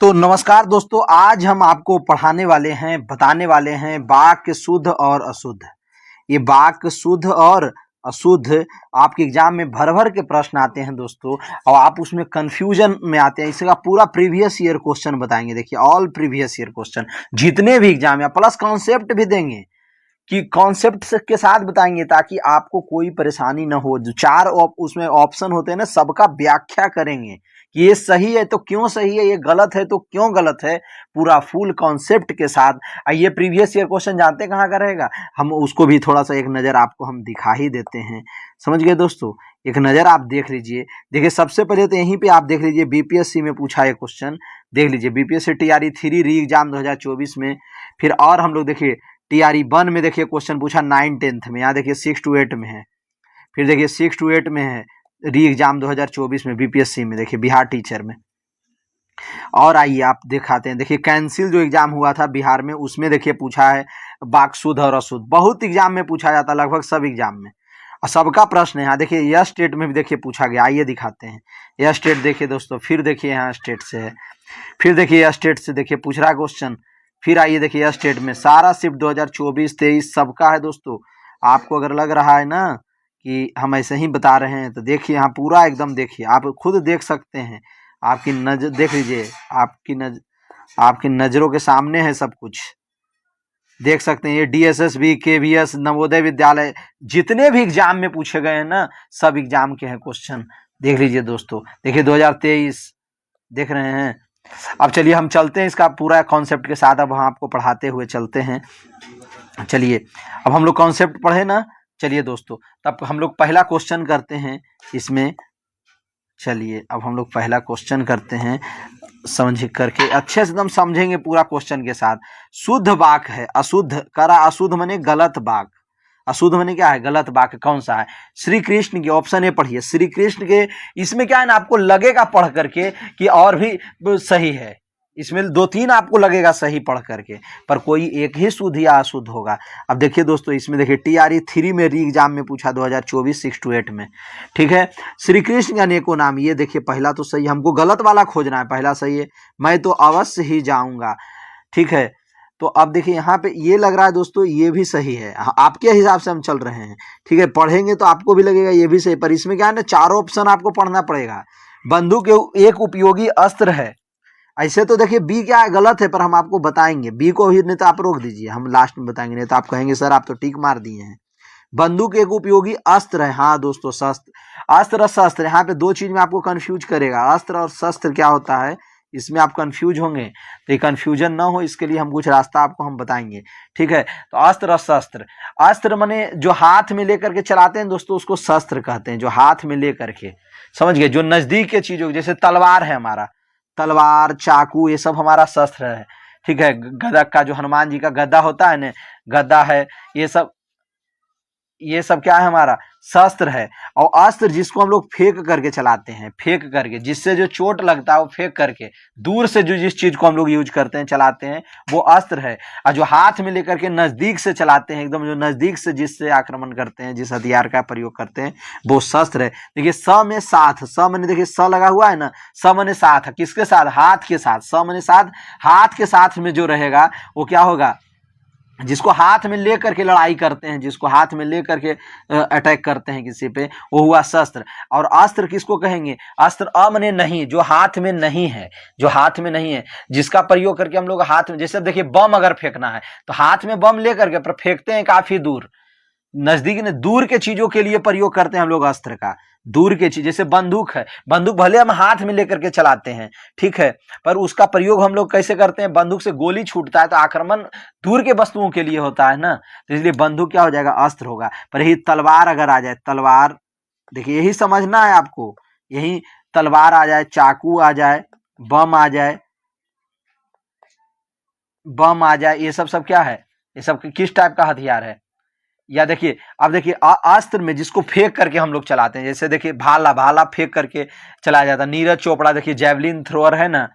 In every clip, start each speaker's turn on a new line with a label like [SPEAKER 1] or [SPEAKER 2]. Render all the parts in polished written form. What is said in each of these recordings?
[SPEAKER 1] तो नमस्कार दोस्तों, आज हम आपको पढ़ाने वाले हैं, बताने वाले हैं वाक्य शुद्ध और अशुद्ध। ये वाक्य शुद्ध और अशुद्ध आपके एग्जाम में भर भर के प्रश्न आते हैं दोस्तों, और आप उसमें कंफ्यूजन में आते हैं। इसका पूरा प्रीवियस ईयर क्वेश्चन बताएंगे। देखिए, ऑल प्रीवियस ईयर क्वेश्चन जितने भी एग्जाम है, प्लस कॉन्सेप्ट भी देंगे कि कॉन्सेप्ट के साथ बताएंगे ताकि आपको कोई परेशानी ना हो। जो चार उसमें ऑप्शन होते हैं ना, सबका व्याख्या करेंगे कि ये सही है तो क्यों सही है, ये गलत है तो क्यों गलत है, पूरा फुल कॉन्सेप्ट के साथ। ये प्रीवियस ईयर क्वेश्चन जानते कहाँ का रहेगा, हम उसको भी थोड़ा सा एक नज़र आपको हम दिखा ही देते हैं। समझ गए दोस्तों, एक नज़र आप देख लीजिए। देखिए, सबसे पहले तो यहीं पे आप देख लीजिए, बीपीएससी में पूछा है क्वेश्चन। देख लीजिए, बीपीएससी टीआरई 3 री एग्जाम 2024 में। फिर और हम लोग देखिए टीआरई 1 में देखिए क्वेश्चन पूछा 9-10 में, यहाँ देखिए 6 to 8 में है। फिर देखिए 6 to 8 में है री एग्जाम 2024 में बीपीएससी में, देखिए बिहार टीचर में। और आइए आप दिखाते हैं, देखिए कैंसिल जो एग्जाम हुआ था बिहार में, उसमें देखिए पूछा है वाक्य शुद्ध और अशुद्ध। बहुत एग्जाम में पूछा जाता है, लगभग सब एग्जाम में, और सबका प्रश्न है। यहाँ देखिए यह स्टेट में भी देखिए पूछा गया। आइए दिखाते हैं यह स्टेट। देखिए दोस्तों, फिर देखिए यहाँ स्टेट से है। फिर देखिए यह स्टेट से देखिए पूछ रहा है क्वेश्चन। फिर आइए देखिए यह स्टेट में, सारा शिफ्ट 2024-23 सबका है दोस्तों। आपको अगर लग रहा है ना कि हम ऐसे ही बता रहे हैं, तो देखिए यहाँ पूरा एकदम देखिए, आप खुद देख सकते हैं। आपकी नजर देख लीजिए, आपकी नजरों के सामने है सब कुछ, देख सकते हैं। ये डीएसएसबी, केवीएस, नवोदय विद्यालय, जितने भी एग्जाम में पूछे गए हैं ना, सब एग्जाम के हैं क्वेश्चन। देख लीजिए दोस्तों, देखिए 2023 देख रहे हैं। अब चलिए हम चलते हैं इसका पूरा कॉन्सेप्ट के साथ, अब हम आपको पढ़ाते हुए चलते हैं। चलिए अब हम लोग कॉन्सेप्ट पढ़े ना, चलिए दोस्तों तब हम लोग पहला क्वेश्चन करते हैं इसमें। चलिए अब हम लोग पहला क्वेश्चन करते हैं, समझ करके अच्छे से एकदम समझेंगे पूरा क्वेश्चन के साथ। शुद्ध वाक्य है, अशुद्ध करा, अशुद्ध माने गलत वाक्य, अशुद्ध माने क्या है, गलत वाक्य कौन सा है। श्री कृष्ण की, ऑप्शन ए पढ़िए, श्री कृष्ण के। इसमें क्या है ना, आपको लगेगा पढ़ करके कि और भी सही है, इसमें 2-3 आपको लगेगा सही पढ़ करके, पर कोई एक ही शुद्ध या अशुद्ध होगा। अब देखिए दोस्तों, इसमें देखिए टीआरई 3 में री एग्जाम में पूछा 2024 6 to 8 में, ठीक है। श्री कृष्ण के अनेकों नाम, ये देखिए पहला तो सही, हमको गलत वाला खोजना है, पहला सही है, मैं तो अवश्य ही जाऊंगा, ठीक है। तो अब देखिए यहाँ पे ये लग रहा है दोस्तों, ये भी सही है, आपके हिसाब से हम चल रहे हैं, ठीक है। पढ़ेंगे तो आपको भी लगेगा ये भी सही, पर इसमें क्या है ना, चारों ऑप्शन आपको पढ़ना पड़ेगा। बंदूक एक उपयोगी अस्त्र है, ऐसे तो देखिए बी क्या है, गलत है, पर हम आपको बताएंगे बी को ही, नहीं तो आप रोक दीजिए, हम लास्ट में बताएंगे, नहीं तो आप कहेंगे सर आप तो टिक मार दिए हैं। बंदूक एक उपयोगी अस्त्र है, हाँ दोस्तों, शस्त्र, अस्त्र शस्त्र, यहाँ पे 2 चीज में आपको कंफ्यूज करेगा, अस्त्र और शस्त्र क्या होता है, इसमें आप कंफ्यूज होंगे। तो ये कंफ्यूजन ना हो, इसके लिए हम कुछ रास्ता आपको हम बताएंगे, ठीक है। तो अस्त्र और शस्त्र, अस्त्र माने जो हाथ में लेकर के चलाते हैं दोस्तों, उसको शस्त्र कहते हैं, जो हाथ में लेकर के, समझ गए, जो नजदीक के चीजों, जैसे तलवार है हमारा, तलवार, चाकू, ये सब हमारा शस्त्र है, ठीक है। गदा का, जो हनुमान जी का गदा होता है ना, गदा है, ये सब क्या है, हमारा शस्त्र है। और अस्त्र जिसको हम लोग फेंक करके चलाते हैं, फेंक करके, जिससे जो चोट लगता है वो फेंक करके, दूर से जो जिस चीज को हम लोग यूज करते हैं, चलाते हैं, वो अस्त्र है। और जो हाथ में लेकर के नजदीक से चलाते हैं, एकदम जो नजदीक से जिससे आक्रमण करते हैं, जिस हथियार का प्रयोग करते हैं, वो शस्त्र है। देखिए स में साथ, स मैंने देखिए स लगा हुआ है ना, स मैंने साथ, किसके साथ, हाथ के साथ, स मैंने साथ, हाथ के साथ में जो रहेगा वो क्या होगा, जिसको हाथ में लेकर के लड़ाई करते हैं, जिसको हाथ में लेकर के अटैक करते हैं किसी पे, वो हुआ शस्त्र। और अस्त्र किसको कहेंगे, अस्त्र अमने नहीं, जो हाथ में नहीं है, जो हाथ में नहीं है, जिसका प्रयोग करके हम लोग हाथ में, जैसे देखिए बम अगर फेंकना है तो हाथ में बम लेकर के पर फेंकते हैं काफी दूर, नजदीक ने, दूर के चीजों के लिए प्रयोग करते हैं हम लोग अस्त्र का, दूर के चीज, जैसे बंदूक है, बंदूक भले हम हाथ में लेकर के चलाते हैं, ठीक है, पर उसका प्रयोग हम लोग कैसे करते हैं, बंदूक से गोली छूटता है तो आक्रमण दूर के वस्तुओं के लिए होता है ना, तो इसलिए बंदूक क्या हो जाएगा, अस्त्र होगा। पर यही तलवार अगर आ जाए, तलवार देखिए यही समझना है आपको, यही तलवार आ जाए, चाकू आ जाए, बम आ जाए, बम आ जाए, ये सब क्या है, ये सब किस टाइप का हथियार है। या देखिए, अब देखिए अस्त्र में जिसको फेंक करके हम लोग चलाते हैं, जैसे देखिए भाला, भाला फेंक करके चलाया जाता है। नीरज चोपड़ा देखिए जैवलिन थ्रोअर है ना,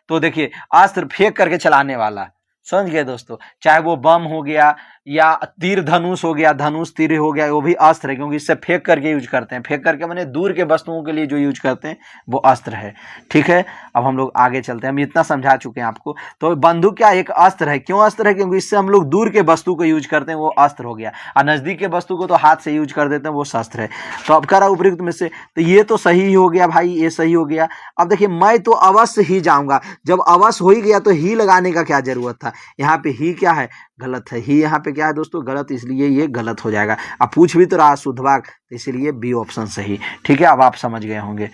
[SPEAKER 1] तो देखिए अस्त्र फेंक करके चलाने वाला, समझ गए दोस्तों। चाहे वो बम हो गया या तीर धनुष हो गया, धनुष तीर हो गया, वो भी अस्त्र है, क्योंकि इससे फेंक करके यूज करते हैं। फेंक करके मैंने दूर के वस्तुओं के लिए जो यूज करते हैं वो अस्त्र है। ठीक है, अब हम लोग आगे चलते हैं। हम इतना समझा चुके हैं आपको। तो बंदूक क्या एक अस्त्र है। क्यों अस्त्र है? क्योंकि इससे हम लोग दूर के वस्तु को यूज करते हैं, वो अस्त्र हो गया। और नजदीक के वस्तु को तो हाथ से यूज कर देते हैं, वो शस्त्र है। तो अब कह रहा उपयुक्त में से, तो ये तो सही हो गया भाई, ये सही हो गया। अब देखिए, मैं तो अवश्य ही जाऊंगा। जब अवश्य हो ही गया तो ही लगाने का क्या जरूरत था? यहाँ पे ही क्या है? गलत है। ही यहाँ पे क्या है दोस्तों? गलत, इसलिए ये गलत हो जाएगा। अब पूछ भी तो रहा शुद्ध वाक्य, तो इसलिए बी ऑप्शन सही। ठीक है, अब आप समझ गए होंगे।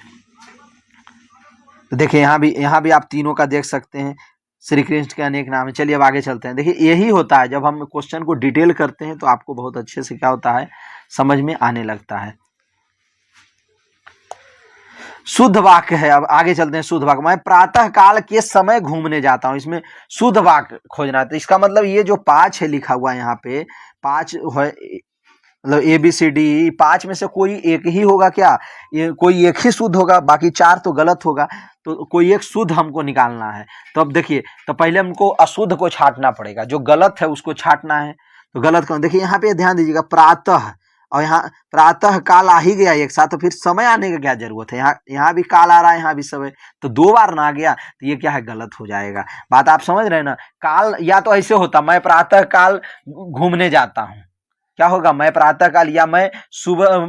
[SPEAKER 1] तो देखिए यहाँ भी आप तीनों का देख सकते हैं। श्री कृष्ण के अनेक नाम है। चलिए अब आगे चलते हैं। देखिए यही होता है, जब हम क्वेश्चन को डिटेल करते हैं तो आपको बहुत अच्छे से क्या होता है, समझ में आने लगता है। शुद्ध वाक्य है। अब आगे चलते हैं। शुद्ध वाक्य, मैं प्रातः काल के समय घूमने जाता हूं। इसमें शुद्ध वाक्य खोजना है। तो इसका मतलब ये जो 5 है लिखा हुआ है यहाँ पे, 5 है, मतलब ABCD, 5 में से कोई एक ही होगा क्या? ये कोई एक ही शुद्ध होगा, बाकी 4 तो गलत होगा। तो कोई एक शुद्ध हमको निकालना है। तो अब देखिए, तो पहले हमको अशुद्ध को छांटना पड़ेगा, जो गलत है उसको छांटना है। तो गलत कौन? देखिए यहाँ पे ध्यान दीजिएगा, प्रातः, और यहाँ प्रातः काल आ ही गया एक साथ, तो फिर समय आने का क्या जरूरत है? यहाँ भी काल आ रहा है, यहाँ भी समय, तो 2 बार ना आ गया, तो ये क्या है? गलत हो जाएगा। बात आप समझ रहे हैं ना? काल या तो ऐसे होता, मैं प्रातः काल घूमने जाता हूँ, क्या होगा? मैं प्रातः काल, या मैं सुबह,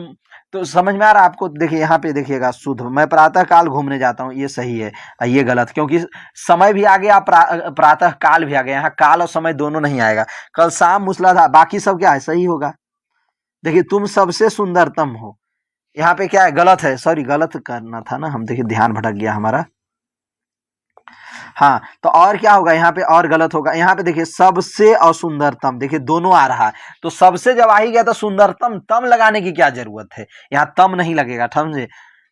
[SPEAKER 1] तो समझ में आ रहा है आपको? देखिए यहाँ पे देखिएगा, शुद्ध, मैं प्रातः काल घूमने जाता हूँ, ये सही है। ये गलत, क्योंकि समय भी आ गया, प्रातः काल भी आ गया। यहाँ काल और समय दोनों नहीं आएगा। कल शाम मूसलाधार, बाकी सब क्या है? सही होगा। देखिए, तुम सबसे सुंदरतम हो, यहाँ पे क्या है? गलत है। सॉरी, गलत करना था ना हम। देखिए ध्यान भटक गया हमारा। हाँ, तो और क्या होगा यहाँ पे? और गलत होगा। यहाँ पे देखिए, सबसे और सुंदरतम, देखिए दोनों आ रहा है। तो सबसे जब आ ही गया तो सुंदरतम तम लगाने की क्या जरूरत है? यहाँ तम नहीं लगेगा। समझे?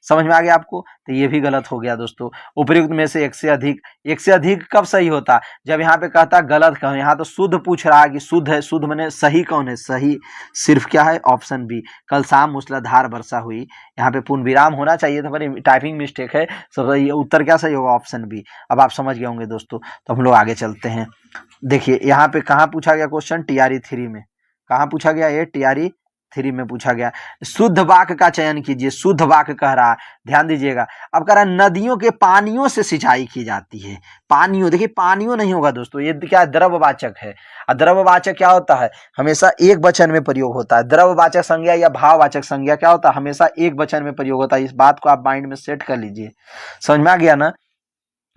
[SPEAKER 1] समझ में आ गया आपको? तो ये भी गलत हो गया दोस्तों। उपयुक्त में से एक से अधिक कब सही होता? जब यहाँ पे कहता गलत कौन। यहाँ तो शुद्ध पूछ रहा है कि शुद्ध है, शुद्ध मैंने सही कौन है? सही सिर्फ क्या है? ऑप्शन बी, कल शाम मूसलाधार वर्षा हुई। यहाँ पे पूर्ण विराम होना चाहिए था, पर टाइपिंग मिस्टेक है। सब उत्तर क्या सही होगा? Option B. अब आप समझ गए होंगे दोस्तों। तो हम लोग आगे चलते हैं। देखिए यहाँ पे कहाँ पूछा गया क्वेश्चन? TRE 3 में। कहाँ पूछा गया? ये TRE 3 में पूछा गया। शुद्ध वाक्य का चयन कीजिए। शुद्ध वाक्य कह रहा है, ध्यान दीजिएगा। अब कह रहा है नदियों के पानियों से सिंचाई की जाती है। पानियों, देखिए पानियों नहीं होगा दोस्तों, ये क्या? द्रववाचक है। और द्रववाचक क्या होता है? हमेशा एक वचन में प्रयोग होता है। द्रववाचक संज्ञा या भाववाचक संज्ञा क्या होता है? हमेशा एक वचन में प्रयोग होता है। इस बात को आप माइंड में सेट कर लीजिए। समझ में आ गया ना?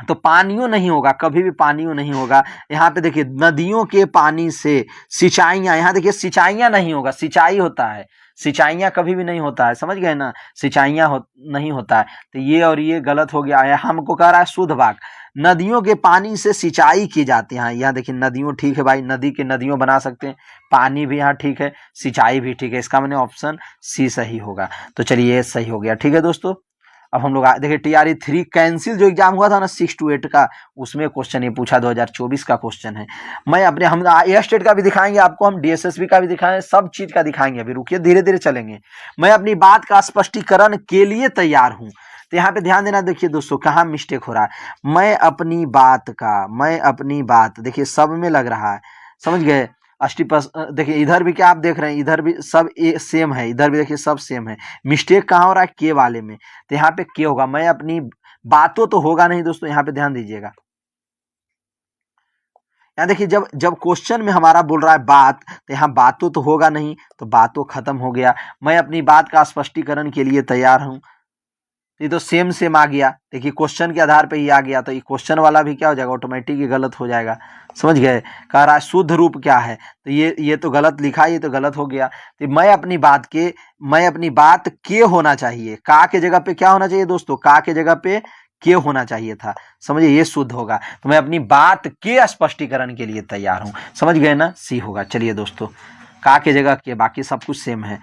[SPEAKER 1] तो पानियों नहीं होगा, कभी भी पानियों नहीं होगा। यहाँ पे देखिए, नदियों के पानी से सिंचाइयाँ, यहाँ देखिए सिंचाइयाँ नहीं होगा, सिंचाई होता है। सिंचाइयाँ कभी भी नहीं होता है। समझ गए ना? सिंचाइयाँ नहीं होता है। तो ये और ये गलत हो गया है। हमको कह रहा है शुद्ध वाक्य, नदियों के पानी से सिंचाई की जाती है। यहाँ देखिए, नदियों ठीक है भाई, नदी के नदियों बना सकते हैं। पानी भी यहाँ ठीक है, सिंचाई भी ठीक है। इसका मैंने ऑप्शन सी सही होगा। तो चलिए ये सही हो गया। ठीक है दोस्तों। अब हम लोग देखिए, TRE 3 कैंसिल जो एग्जाम हुआ था ना 6 to 8 का, उसमें क्वेश्चन ये पूछा, 2024 का क्वेश्चन है। मैं अपने, हम एयर स्टेट का भी दिखाएंगे आपको, हम DSSB का भी दिखाएंगे, सब चीज का दिखाएंगे। अभी रुकिए, धीरे धीरे चलेंगे। मैं अपनी बात का स्पष्टीकरण के लिए तैयार हूँ। तो यहाँ पे ध्यान देना। देखिए दोस्तों, कहाँ मिस्टेक हो रहा है? मैं अपनी बात, देखिए सब में लग रहा है। समझ गए? देखिए इधर भी क्या आप देख रहे हैं? इधर भी सब सेम है, इधर भी देखिए सब सेम है। मिस्टेक कहाँ हो रहा है? के वाले में। तो यहाँ पे के होगा। मैं अपनी बातों तो होगा नहीं दोस्तों, यहाँ पे ध्यान दीजिएगा। यहाँ देखिए, जब क्वेश्चन में हमारा बोल रहा है बात, तो यहाँ बातों तो होगा नहीं, तो बातों खत्म हो गया। मैं अपनी बात का स्पष्टीकरण के लिए तैयार हूँ, ये तो सेम आ गया। देखिए क्वेश्चन के आधार पे ही आ गया, तो ये क्वेश्चन वाला भी क्या हो जाएगा? ऑटोमेटिक ही गलत हो जाएगा। समझ गए? कह रहा है शुद्ध रूप क्या है? तो ये तो गलत लिखा, ये तो गलत हो गया। तो मैं अपनी बात के होना चाहिए। का के जगह पे क्या होना चाहिए दोस्तों? का के जगह पे के होना चाहिए था। समझिए, ये शुद्ध होगा। तो मैं अपनी बात के स्पष्टीकरण के लिए तैयार हूँ। समझ गए ना? सी होगा। चलिए दोस्तों, का के जगह के, बाकी सब कुछ सेम है।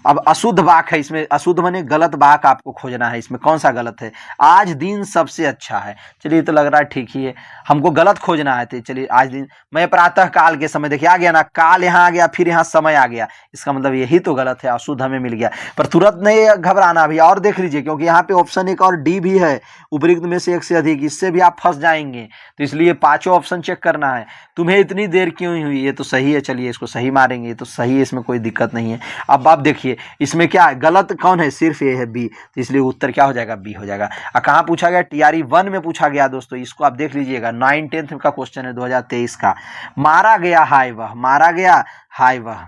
[SPEAKER 1] अब अशुद्ध वाक है, इसमें अशुद्ध माने गलत वाक आपको खोजना है, इसमें कौन सा गलत है। आज दिन सबसे अच्छा है, चलिए तो लग रहा है ठीक ही है, हमको गलत खोजना है। तो चलिए आज दिन, मैं प्रातः काल के समय, देखिए आ गया ना, काल यहाँ आ गया, फिर यहाँ समय आ गया, इसका मतलब यही तो गलत है, अशुद्ध हमें मिल गया। पर तुरंत नहीं घबराना अभी, और देख लीजिए, क्योंकि यहाँ पे ऑप्शन एक और डी भी है, उपयुक्त में से एक से अधिक, इससे भी आप फंस जाएंगे। तो इसलिए पांचों ऑप्शन चेक करना है। तुम्हें इतनी देर क्यों हुई, ये तो सही है, चलिए इसको सही मारेंगे, ये तो सही है, इसमें कोई दिक्कत नहीं है। अब आप देखिए इसमें क्या है, गलत कौन है, सिर्फ ये है बी, तो इसलिए उत्तर क्या हो जाएगा, बी हो जाएगा। कहाँ पूछा गया, टीआरई 1 में पूछा गया दोस्तों, इसको आप देख लीजिएगा, 9-10 का क्वेश्चन है 2023 का। मारा गया हाय वह, मारा गया हाय वह,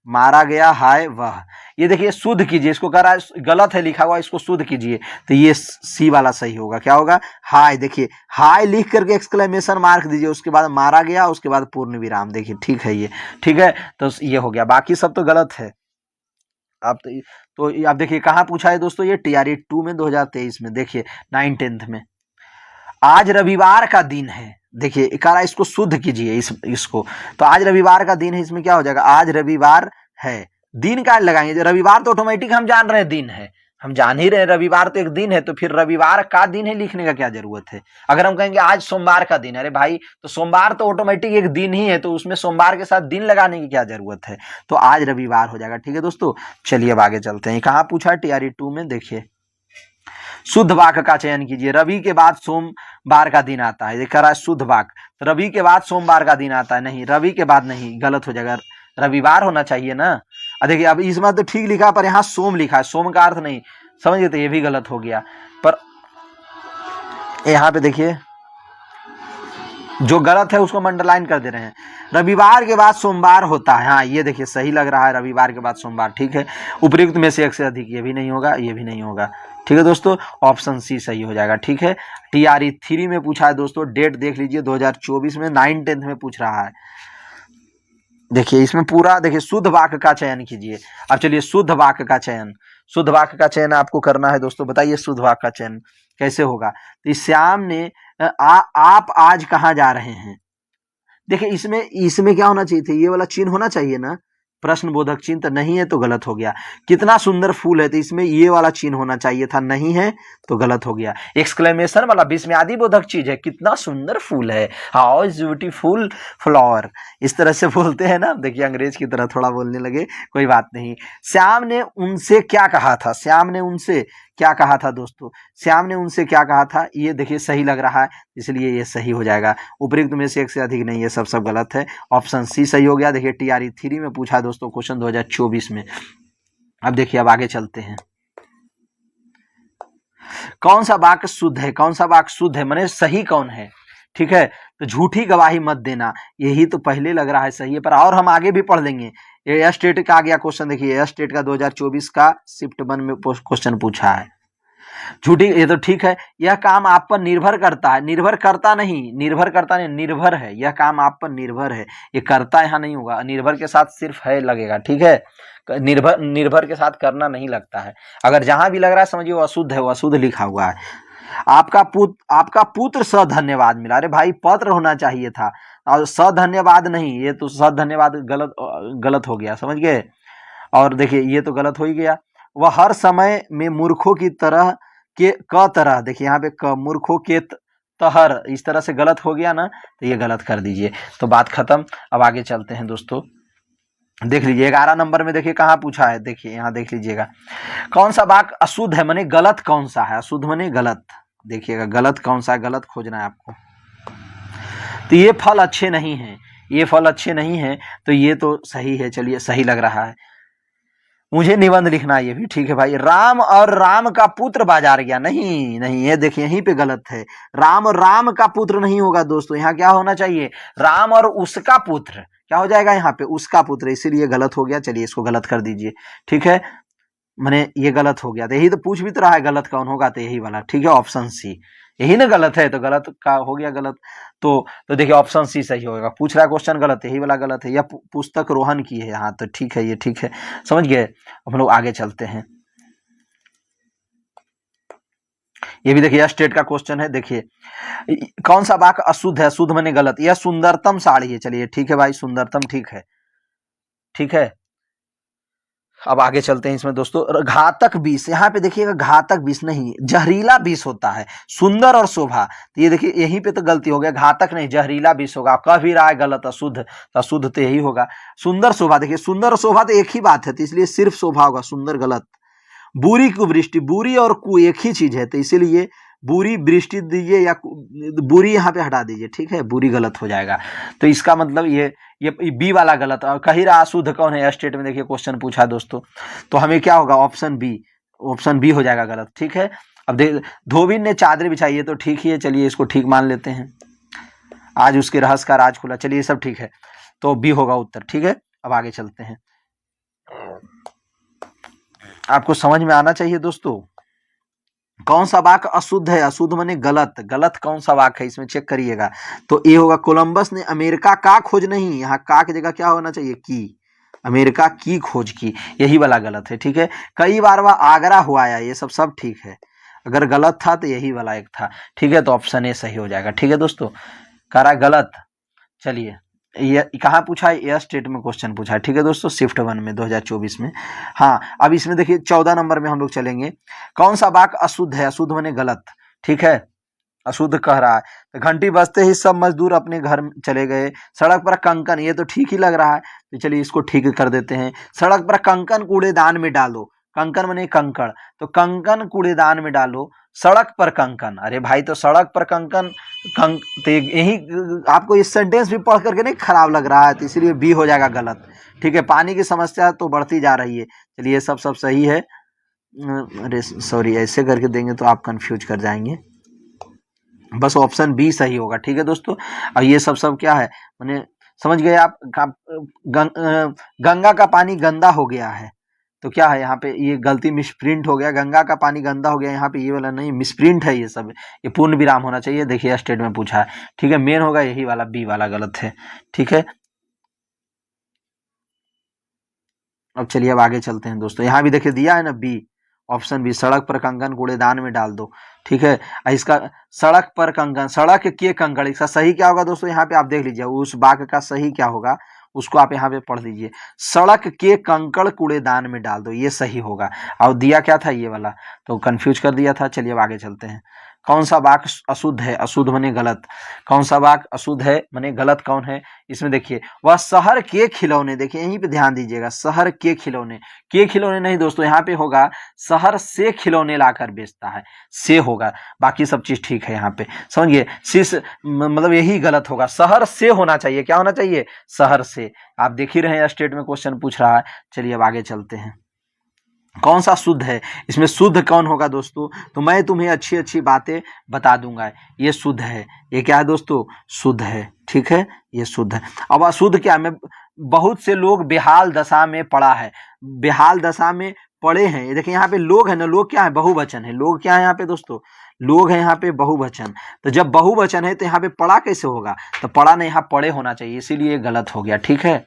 [SPEAKER 1] मारा गया हाय वह, ये देखिए शुद्ध कीजिए, इसको कह रहा है गलत है लिखा हुआ, इसको शुद्ध कीजिए, तो ये सी वाला सही होगा। क्या होगा, हाय, देखिए हाय लिख करके एक्सक्लेमेशन मार्क दीजिए, उसके बाद मारा गया, उसके बाद पूर्ण विराम, देखिए ठीक है, ये ठीक है, तो ये हो गया, बाकी सब तो गलत है। आप तो आप देखिए कहाँ पूछा है दोस्तों, ये टीआरई 2 में 2023 में, देखिए 9-10 में। आज रविवार का दिन है, देखिए कह रहा है इसको शुद्ध कीजिए, इसको, तो आज रविवार का दिन है, इसमें क्या हो जाएगा, आज रविवार है, दिन का लगाएंगे, रविवार तो ऑटोमेटिक हम जान रहे हैं दिन है, हम जान ही रहे रविवार तो एक दिन है, तो फिर रविवार का दिन है लिखने का क्या जरूरत है। अगर हम कहेंगे आज सोमवार का दिन है, अरे भाई तो सोमवार तो ऑटोमेटिक एक दिन ही है, तो उसमें सोमवार के साथ दिन लगाने की क्या जरूरत है, तो आज रविवार हो जाएगा। ठीक है दोस्तों, चलिए अब आगे चलते हैं। कहाँ पूछा है, टीआरई 2 में, देखिए शुद्ध वाक्य का चयन कीजिए, रवि के बाद सोमवार का दिन आता है, कह रहा है शुद्ध वाक्य, रवि के बाद सोमवार का दिन आता है, नहीं, रवि के बाद नहीं, गलत हो जाएगा, रविवार होना चाहिए ना। देखिए अब इसमें तो ठीक लिखा, पर यहाँ सोम लिखा है, सोम का अर्थ नहीं, समझिए, तो ये भी गलत हो गया। पर यहाँ पे देखिए जो गलत है उसको मंडलाइन कर दे रहे हैं, रविवार के बाद सोमवार होता है, हाँ ये देखिए सही लग रहा है, रविवार के बाद सोमवार, ठीक है, उपयुक्त में से एक से अधिक, ये भी नहीं होगा, ये भी नहीं होगा। ठीक है दोस्तों, ऑप्शन सी सही हो जाएगा। ठीक है, टीआरई 3 में पूछा है दोस्तों, डेट देख लीजिए 2024 में, 9-10 में पूछ रहा है। देखिए इसमें पूरा देखिए शुद्ध वाक्य का चयन कीजिए। अब चलिए शुद्ध वाक्य का चयन, शुद्ध वाक्य का चयन आपको करना है दोस्तों, बताइए शुद्ध वाक्य का चयन कैसे होगा। तो श्याम ने आप आज कहाँ जा रहे हैं, देखिए इसमें क्या होना चाहिए था, ये वाला चिन्ह होना चाहिए ना, प्रश्न बोधक चिन्ह, तो नहीं है तो गलत हो गया। कितना सुंदर फूल है, तो इसमें ये वाला चिन्ह होना चाहिए था, नहीं है तो गलत हो गया। एक्सक्लेमेशन वाला विस्मयादि बोधक चीज है, कितना सुंदर फूल है, हाउ इज ब्यूटीफुल फ्लावर, इस तरह से बोलते हैं ना, देखिए अंग्रेज की तरह थोड़ा बोलने लगे, कोई बात नहीं। श्याम ने उनसे क्या कहा था, श्याम ने उनसे क्या कहा था दोस्तों, श्याम ने उनसे क्या कहा था, ये देखिए सही लग रहा है, इसलिए ये सही हो जाएगा। उपयुक्त में से एक से अधिक नहीं, ये सब गलत है, ऑप्शन सी सही हो गया। देखिए टीआरई 3 में पूछा दोस्तों क्वेश्चन 2024 में। अब देखिए अब आगे चलते हैं, कौन सा वाक्य शुद्ध है, कौन सा वाक्य शुद्ध है, माने सही कौन है। ठीक है, तो झूठी गवाही मत देना, यही तो पहले लग रहा है सही है, पर और हम आगे भी पढ़ लेंगे। एयर स्टेट का आ गया क्वेश्चन, देखिए एयर स्टेट का 2024 का शिफ्ट 1 में क्वेश्चन पूछा है, झूठी, ये तो ठीक है, यह काम आप पर निर्भर करता है, निर्भर करता नहीं, निर्भर करता नहीं, निर्भर है, यह काम आप पर निर्भर है, ये करता यहाँ नहीं होगा, निर्भर के साथ सिर्फ है लगेगा। ठीक है, निर्भर के साथ करना नहीं लगता है, अगर जहां भी लग रहा है समझिए वो अशुद्ध है, वो अशुद्ध लिखा हुआ है। आपका पुत्र स धन्यवाद मिला, अरे भाई पत्र होना चाहिए था, और स धन्यवाद नहीं, ये तो स धन्यवाद गलत हो गया, समझ गए। और देखिए ये तो गलत हो ही गया। वह हर समय में मूर्खों की तरह तरह, देखिए यहाँ पे मूर्खों के तहर, इस तरह से गलत हो गया ना, तो ये गलत कर दीजिए, तो बात खत्म। अब आगे चलते हैं दोस्तों, देख लीजिए 11 नंबर में, देखिए कहाँ पूछा है, देखिए यहाँ देख लीजिएगा, कौन सा वाक्य अशुद्ध है, माने गलत कौन सा है, अशुद्ध माने गलत, देखिएगा गलत कौन सा है, गलत खोजना है आपको। तो ये फल अच्छे नहीं है, ये फल अच्छे नहीं है, तो ये तो सही है, चलिए सही लग रहा है। मुझे निबंध लिखना है, ये भी ठीक है भाई। राम और राम का पुत्र बाजार गया, नहीं नहीं, ये देखिए यहीं पे गलत है, राम और राम का पुत्र नहीं होगा दोस्तों, यहाँ क्या होना चाहिए, राम और उसका पुत्र, क्या हो जाएगा यहाँ पे, उसका पुत्र, इसीलिए गलत हो गया, चलिए इसको गलत कर दीजिए। ठीक है, मैंने ये गलत हो गया, तो यही तो पूछ भी तो रहा है गलत कौन होगा, तो यही वाला, ठीक है, ऑप्शन सी, यही ना गलत है, तो गलत का हो गया गलत, तो देखिए ऑप्शन सी सही होगा। पूछ रहा है क्वेश्चन गलत, यही वाला गलत है, या पुस्तक रोहन की है, हाँ तो ठीक है, ये ठीक है, समझ गए। हम लोग आगे चलते हैं, ये भी देखिए स्टेट का क्वेश्चन है, देखिए कौन सा वाक्य अशुद्ध है, अशुद्ध माने गलत, यह सुंदरतम साड़ी है, चलिए ठीक है भाई, सुंदरतम ठीक है, ठीक है। अब आगे चलते हैं इसमें दोस्तों। घातक विष, यहाँ पे देखिएगा घातक विष नहीं, जहरीला विष होता है। सुंदर और शोभा, तो ये देखिए यहीं पे तो गलती हो गया, घातक नहीं जहरीला विष होगा। कह भी रहा है गलत, अशुद्ध, तो अशुद्ध तो यही होगा। सुंदर शोभा, देखिए सुंदर और शोभा तो एक ही बात है, तो इसलिए सिर्फ शोभा होगा, सुंदर गलत। बुरी कुवृष्टि, बुरी और कु एक ही चीज है, तो इसीलिए बुरी वृष्टि दीजिए या बुरी यहाँ पे हटा दीजिए, ठीक है, बुरी गलत हो जाएगा। तो इसका मतलब ये बी वाला गलत। और कही रहा अशुद्ध कौन है स्टेट में, देखिए क्वेश्चन पूछा दोस्तों, तो हमें क्या होगा, ऑप्शन बी हो जाएगा गलत, ठीक है। अब देख, धोबी ने चादर बिछाई है, तो ठीक ही है, चलिए इसको ठीक मान लेते हैं, आज उसके रहस्य का राज खुला, चलिए सब ठीक है, तो बी होगा उत्तर, ठीक है। अब आगे चलते हैं, आपको समझ में आना चाहिए दोस्तों। कौन सा वाक्य अशुद्ध है, अशुद्ध माने गलत, गलत कौन सा वाक्य है इसमें चेक करिएगा। तो ये होगा, कोलंबस ने अमेरिका का खोज नहीं, यहाँ का की जगह क्या होना चाहिए, की, अमेरिका की खोज की, यही वाला गलत है, ठीक है। कई बार वह आगरा हुआ आया, ये सब ठीक है, अगर गलत था तो यही वाला एक था, ठीक है, तो ऑप्शन ए सही हो जाएगा, ठीक है दोस्तों। करा गलत, चलिए ये कहाँ पूछा है, यह स्टेट में क्वेश्चन पूछा है, ठीक है दोस्तों, शिफ्ट 1 में 2024 में। हाँ, अब इसमें देखिए 14 नंबर में हम लोग चलेंगे। कौन सा वाक्य अशुद्ध है, अशुद्ध माने गलत, ठीक है, अशुद्ध कह रहा है। तो घंटी बजते ही सब मजदूर अपने घर चले गए। सड़क पर कंकन, ये तो ठीक ही लग रहा है, तो चलिए इसको ठीक कर देते हैं। सड़क पर कंकन कूड़ेदान में डालो, कंकन माने कंकड़, तो कंकन कूड़ेदान में डालो। सड़क पर कंकन, अरे भाई तो सड़क पर कंकन तो यही आपको इस सेंटेंस भी पढ़ करके नहीं खराब लग रहा है, तो इसलिए बी हो जाएगा गलत, ठीक है। पानी की समस्या तो बढ़ती जा रही है, चलिए सब सही है। अरे सॉरी, ऐसे करके देंगे तो आप कंफ्यूज कर जाएंगे, बस ऑप्शन बी सही होगा, ठीक है दोस्तों। अब ये सब क्या है, मैंने समझ गए आप। गंगा का पानी गंदा हो गया है, तो क्या है यहाँ पे, ये गलती मिसप्रिंट हो गया, गंगा का पानी गंदा हो गया, यहाँ पे ये वाला नहीं, मिसप्रिंट है ये सब, ये पूर्ण विराम होना चाहिए, देखिए स्टेट में पूछा है, ठीक है। मेन होगा यही वाला, बी वाला गलत है, ठीक है। अब चलिए अब आगे चलते हैं दोस्तों, यहाँ भी देखिए दिया है ना बी, ऑप्शन बी, सड़क पर कंकन कूड़ेदान में डाल दो, ठीक है। इसका सड़क पर कंकन, सड़क के कंकड़, इसका सही क्या होगा दोस्तों, यहाँ पे आप देख लीजिए उस वाक्य का सही क्या होगा, उसको आप यहाँ पे पढ़ लीजिए। सड़क के कंकड़ कूड़ेदान में डाल दो, ये सही होगा। और दिया क्या था, ये वाला, तो कंफ्यूज कर दिया था। चलिए अब आगे चलते हैं। कौन सा वाक्य अशुद्ध है, अशुद्ध माने गलत, कौन सा वाक्य अशुद्ध है माने गलत कौन है, इसमें देखिए, वह शहर के खिलौने, देखिए यहीं पे ध्यान दीजिएगा, शहर के खिलौने नहीं दोस्तों, यहाँ पे होगा शहर से खिलौने लाकर बेचता है, से होगा, बाकी सब चीज ठीक है यहाँ पे, समझिए। शीश मतलब यही गलत होगा, शहर से होना चाहिए, क्या होना चाहिए, शहर से। आप देख ही रहे हैं स्टेट में क्वेश्चन पूछ रहा है। चलिए अब आगे चलते हैं। कौन सा शुद्ध है, इसमें शुद्ध कौन होगा दोस्तों, तो मैं तुम्हें अच्छी अच्छी बातें बता दूंगा, ये शुद्ध है, ये क्या है दोस्तों, शुद्ध है, ठीक है, ये शुद्ध है। अब अशुद्ध क्या है, बहुत से लोग बेहाल दशा में पड़ा है, बेहाल दशा में पड़े हैं, ये देखिए यहाँ पे लोग है ना, लोग क्या है, बहुवचन है, लोग क्या है यहाँ पे दोस्तों, लोग है यहाँ पे बहुवचन, तो जब बहुवचन है तो यहाँ पे पड़ा कैसे होगा, तो पड़ा नहीं, यहाँ पड़े होना चाहिए, इसीलिए गलत हो गया, ठीक है।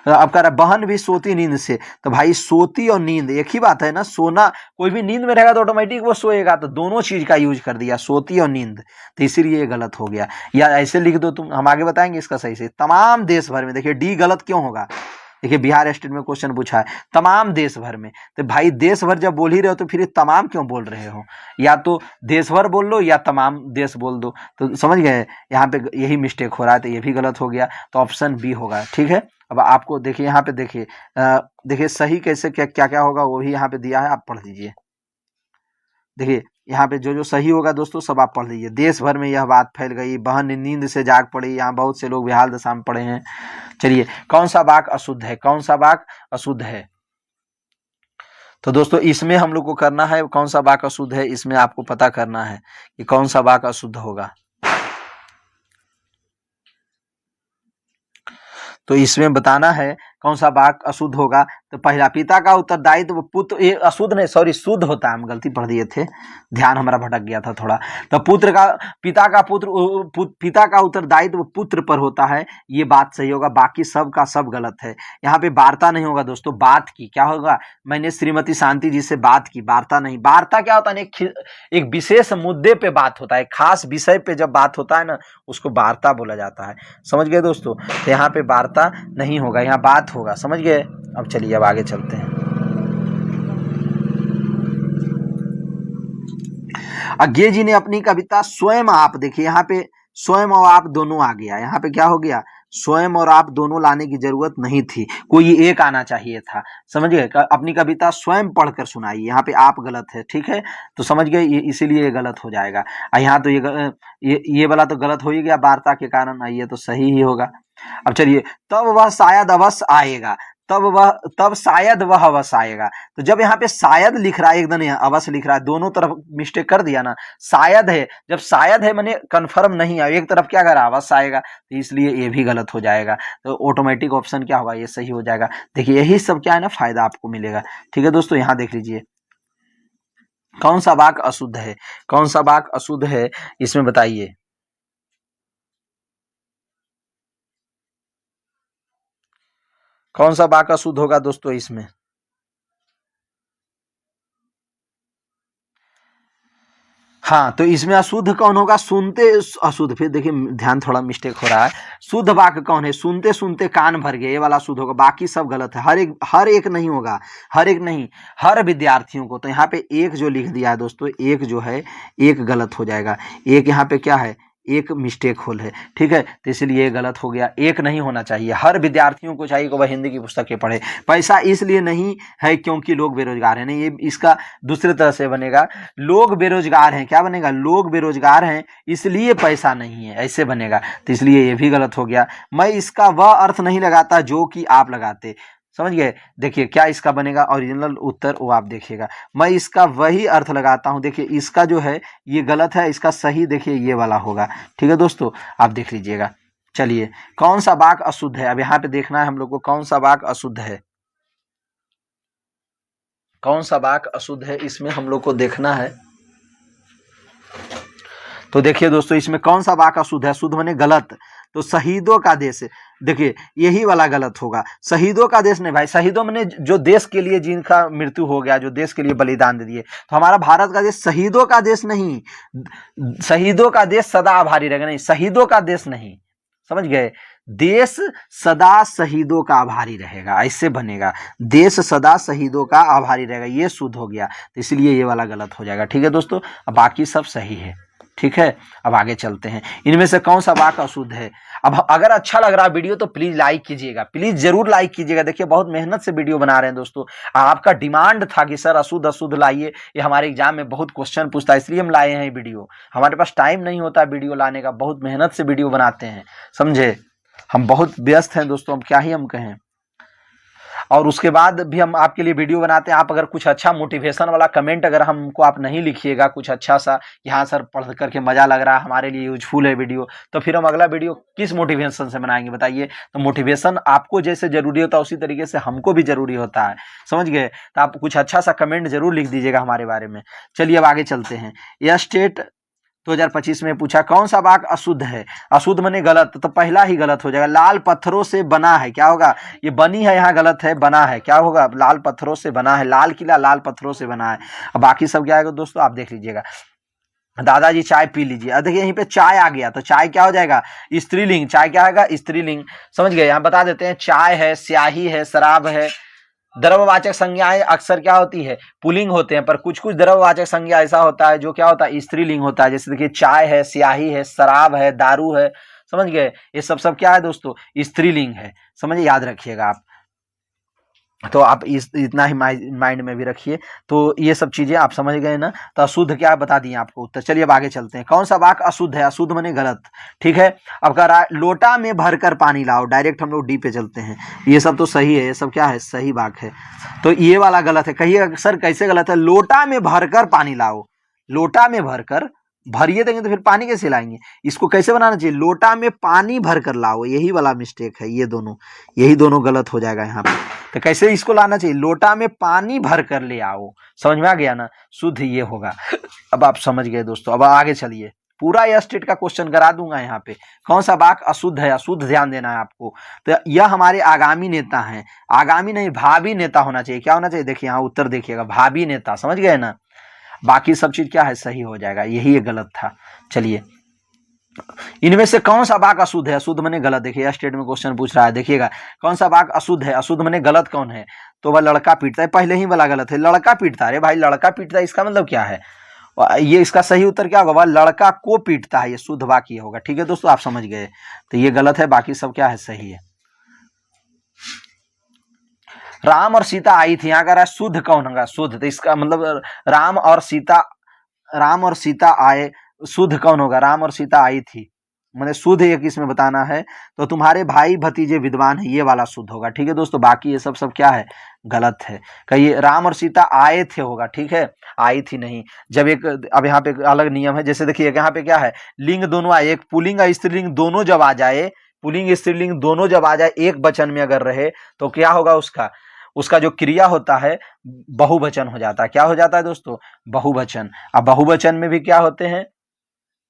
[SPEAKER 1] अब कह रहा बहन भी सोती नींद से, तो भाई सोती और नींद एक ही बात है ना, सोना, कोई भी नींद में रहेगा तो ऑटोमेटिक वो सोएगा, तो दोनों चीज का यूज कर दिया, सोती और नींद, तो इसीलिए ये गलत हो गया। या ऐसे लिख दो तुम, हम आगे बताएंगे इसका सही से। तमाम देश भर में, देखिए डी गलत क्यों होगा, देखिए बिहार स्टेट में क्वेश्चन पूछा है, तमाम देश भर में, तो भाई देश भर जब बोल ही रहे हो तो फिर तमाम क्यों बोल रहे हो, या तो देश भर बोल लो या तमाम देश बोल दो, तो समझ गए, यहाँ पे यही मिस्टेक हो रहा है, तो ये भी गलत हो गया, तो ऑप्शन बी होगा, ठीक है। अब आपको देखिए यहाँ पे देखिए, देखिए सही कैसे क्या क्या क्या होगा वो भी यहाँ पे दिया है, आप पढ़ लीजिए। देखिए यहाँ पे जो जो सही होगा दोस्तों सब आप पढ़ लीजिए। देश भर में यह बात फैल गई, बहन नींद से जाग पड़ी, यहाँ बहुत से लोग बेहाल दशा में पड़े हैं। चलिए कौन सा वाक्य अशुद्ध है, कौन सा वाक्य अशुद्ध है, तो दोस्तों इसमें हम लोग को करना है, कौन सा वाक्य अशुद्ध है, इसमें आपको पता करना है कि कौन सा वाक्य अशुद्ध होगा। तो इसमें बताना है कौन सा वाक्य अशुद्ध होगा। तो पहला, पिता का उत्तरदायित्व पुत्र, ये अशुद्ध नहीं सॉरी शुद्ध होता है, हम गलती पढ़ दिए थे, ध्यान हमारा भटक गया था थोड़ा। तो पिता का उत्तरदायित्व पुत्र पर होता है, ये बात सही होगा, बाकी सब का सब गलत है। यहाँ पे वार्ता नहीं होगा दोस्तों, बात की, क्या होगा, मैंने श्रीमती शांति जी से बात की, वार्ता नहीं। वार्ता क्या होता है, एक विशेष मुद्दे पे बात होता है, खास विषय पे जब बात होता है ना, उसको वार्ता बोला जाता है, समझ गए दोस्तों। तो यहाँ पे वार्ता नहीं होगा, यहाँ बात होगा, समझ गए। अब चलिए अब आगे चलते हैं। अज्ञे जी ने अपनी कविता स्वयं आप, देखिए यहाँ पे स्वयं और आप दोनों आ गया, यहाँ पे क्या हो गया, स्वयं और आप दोनों लाने की जरूरत नहीं थी, कोई एक आना चाहिए था। समझ गए, अपनी कविता स्वयं पढ़कर सुनाइए, यहाँ पे आप गलत है, ठीक है, तो समझ गए, ये इसीलिए ये गलत हो जाएगा। यहाँ तो ये वाला तो गलत हो ही गया वार्ता के कारण, ये तो सही ही होगा। अब चलिए, तब वह शायद अवश्य आएगा, तब शायद वह अवश्य आएगा, तो जब यहाँ पे शायद लिख रहा है, एकदम यहाँ अवश्य लिख रहा है, दोनों तरफ मिस्टेक कर दिया ना, शायद है, जब शायद है माने कंफर्म नहीं है, एक तरफ क्या कर रहा है, अवश्य आएगा, तो इसलिए ये भी गलत हो जाएगा। तो ऑटोमेटिक ऑप्शन क्या होगा, ये सही हो जाएगा। देखिए यही सब क्या है ना, फायदा आपको मिलेगा। ठीक है दोस्तों, यहाँ देख लीजिए कौन सा वाक्य अशुद्ध है, कौन सा वाक्य अशुद्ध है, इसमें बताइए। कौन सा वाक्य अशुद्ध होगा दोस्तों इसमें? हाँ, तो इसमें अशुद्ध कौन होगा, सुनते अशुद्ध, फिर देखिए ध्यान थोड़ा मिस्टेक हो रहा है, शुद्ध वाक्य कौन है, सुनते सुनते कान भर गए, ये वाला शुद्ध होगा, बाकी सब गलत है, हर एक नहीं होगा, हर एक नहीं, हर विद्यार्थियों को। तो यहाँ पे एक जो लिख दिया है दोस्तों, एक जो है एक गलत हो जाएगा, एक यहाँ पे क्या है, एक मिस्टेक होल है, ठीक है, तो इसलिए गलत हो गया, एक नहीं होना चाहिए, हर विद्यार्थियों को चाहिए कि वह हिंदी की पुस्तकें पढ़े। पैसा इसलिए नहीं है क्योंकि लोग बेरोजगार हैं, नहीं, ये इसका दूसरे तरह से बनेगा, लोग बेरोजगार हैं, क्या बनेगा, लोग बेरोजगार हैं इसलिए पैसा नहीं है, ऐसे बनेगा, तो इसलिए ये भी गलत हो गया। मैं इसका वह अर्थ नहीं लगाता जो कि आप लगाते, समझ गए। देखिए क्या इसका बनेगा ओरिजिनल उत्तर, वो आप देखिएगा, मैं इसका वही अर्थ लगाता हूं, देखिए इसका जो है ये गलत है, इसका सही देखिए ये वाला होगा। ठीक है दोस्तों, आप देख लीजिएगा। चलिए, कौन सा वाक्य अशुद्ध है, अब यहाँ पे देखना है हम लोग को, कौन सा वाक्य अशुद्ध है, कौन सा वाक्य अशुद्ध है, इसमें हम लोग को देखना है। तो देखिए दोस्तों, इसमें कौन सा वाक्य अशुद्ध है, शुद्ध माने गलत, तो शहीदों का देश, देखिए यही वाला गलत होगा, शहीदों का देश नहीं भाई, शहीदों माने जो देश के लिए जिनका मृत्यु हो गया, जो देश के लिए बलिदान दे दिए, तो हमारा भारत का देश शहीदों का देश नहीं, शहीदों का देश सदा आभारी रहेगा, नहीं, शहीदों का देश नहीं, समझ गए, देश सदा शहीदों का आभारी रहेगा, ऐसे बनेगा, देश सदा शहीदों का आभारी रहेगा, ये शुद्ध हो गया, तो इसलिए ये वाला गलत हो जाएगा। ठीक है दोस्तों, अब बाकी सब सही है। ठीक है, अब आगे चलते हैं, इनमें से कौन सा वाक्य अशुद्ध है। अब अगर अच्छा लग रहा है वीडियो तो प्लीज लाइक कीजिएगा, प्लीज जरूर लाइक कीजिएगा। देखिए बहुत मेहनत से वीडियो बना रहे हैं दोस्तों, आपका डिमांड था कि सर अशुद्ध अशुद्ध लाइए, ये हमारे एग्जाम में बहुत क्वेश्चन पूछता है, इसलिए हम लाए हैं वीडियो, हमारे पास टाइम नहीं होता वीडियो लाने का, बहुत मेहनत से वीडियो बनाते हैं, समझे, हम बहुत व्यस्त हैं दोस्तों, अब क्या ही हम कहें। और उसके बाद भी हम आपके लिए वीडियो बनाते हैं, आप अगर कुछ अच्छा मोटिवेशन वाला कमेंट अगर हमको आप नहीं लिखिएगा कुछ अच्छा सा, यहाँ सर पढ़ करके मजा लग रहा है, हमारे लिए यूजफुल है वीडियो, तो फिर हम अगला वीडियो किस मोटिवेशन से बनाएंगे बताइए। तो मोटिवेशन आपको जैसे जरूरी होता है उसी तरीके से हमको भी जरूरी होता है, समझ गए। तो आप कुछ अच्छा सा कमेंट जरूर लिख दीजिएगा हमारे बारे में। चलिए अब आगे चलते हैं। यह स्टेट 2025 में पूछा कौन सा वाक्य अशुद्ध है, अशुद्ध माने गलत, तो पहला ही गलत हो जाएगा, लाल पत्थरों से बना है, क्या होगा, ये बनी है यहाँ गलत है, बना है, क्या होगा, लाल पत्थरों से बना है, लाल किला लाल पत्थरों से बना है। अब बाकी सब क्या आएगा दोस्तों, आप देख लीजिएगा। दादाजी चाय पी लीजिए, अब देखिए यहीं पे चाय आ गया, तो चाय क्या हो जाएगा, स्त्रीलिंग, चाय क्या आएगा, स्त्रीलिंग, समझ गए। यहाँ बता देते हैं, चाय है, स्याही है, शराब है, द्रववाचक संज्ञाएं अक्सर क्या होती है, पुलिंग होते हैं, पर कुछ कुछ द्रववाचक संज्ञा ऐसा होता है जो क्या होता है, स्त्रीलिंग होता है। जैसे देखिए चाय है, स्याही है, शराब है, दारू है, समझ गए, ये सब क्या है दोस्तों, स्त्रीलिंग है, समझिए, याद रखिएगा आप। तो आप इतना ही माइंड में भी रखिए। तो ये सब चीजें आप समझ गए ना, तो अशुद्ध क्या बता दिए आपको उत्तर। चलिए अब आगे चलते हैं, कौन सा वाक्य अशुद्ध है, अशुद्ध माने गलत। ठीक है, अब कह रहा है लोटा में भरकर पानी लाओ, डायरेक्ट हम लोग डी पे चलते हैं। ये सब तो सही है, ये सब क्या है, सही वाक्य है, तो ये वाला गलत है। कहिए सर कैसे गलत है, लोटा में भरकर पानी लाओ, लोटा में भरकर, भरिए देंगे तो फिर पानी कैसे लाएंगे, इसको कैसे बनाना चाहिए, लोटा में पानी भर कर लाओ, यही वाला मिस्टेक है, यही दोनों गलत हो जाएगा यहाँ पे। तो कैसे इसको लाना चाहिए, लोटा में पानी भर कर ले आओ, समझ में आ गया ना, शुद्ध ये होगा। अब आप समझ गए दोस्तों, अब आगे चलिए, पूरा यह स्टेट का क्वेश्चन करा दूंगा यहाँ पे। कौन सा वाक्य अशुद्ध है, अशुद्ध ध्यान देना है आपको। तो यह हमारे आगामी नेता हैं, आगामी नहीं भावी नेता होना चाहिए, क्या होना चाहिए, देखिए यहाँ उत्तर देखिएगा, भावी नेता, समझ गए ना। बाकी सब चीज क्या है, सही हो जाएगा, यही गलत था। चलिए, इनमें से कौन सा वाक्य अशुद्ध है, अशुद्ध माने गलत। देखिए स्टेट में क्वेश्चन पूछ रहा है, देखिएगा कौन सा वाक्य अशुद्ध है, अशुद्ध माने गलत कौन है, तो वह लड़का पीटता है, पहले ही वाला गलत है, लड़का पीटता है, अरे भाई लड़का पीटता है इसका मतलब क्या है, ये इसका सही उत्तर क्या होगा, वह लड़का को पीटता है, ये शुद्ध वाक्य होगा। ठीक है दोस्तों, आप समझ गए। तो ये गलत है, बाकी सब क्या है, सही है। राम और सीता आई थी, यहाँ कह रहा है शुद्ध कौन होगा, शुद्ध, तो इसका मतलब राम और सीता आए, शुद्ध कौन होगा, राम और सीता आई थी, मतलब शुद्ध एक इसमें बताना है। तो तुम्हारे भाई भतीजे विद्वान है, ये वाला शुद्ध होगा। ठीक है दोस्तों, बाकी ये सब क्या है, गलत है। कहिए राम और सीता आए थे होगा, ठीक है, आई थी नहीं। जब एक, अब यहाँ पे एक अलग नियम है, जैसे देखिए यहाँ पे क्या है, लिंग दोनों आए, एक पुल्लिंग और स्त्रीलिंग दोनों जब आ जाए, पुल्लिंग स्त्रीलिंग दोनों जब आ जाए एक वचन में अगर रहे, तो क्या होगा, उसका जो क्रिया होता है बहुवचन हो जाता है। क्या हो जाता है दोस्तों, बहुवचन। अब बहुवचन में भी क्या होते हैं,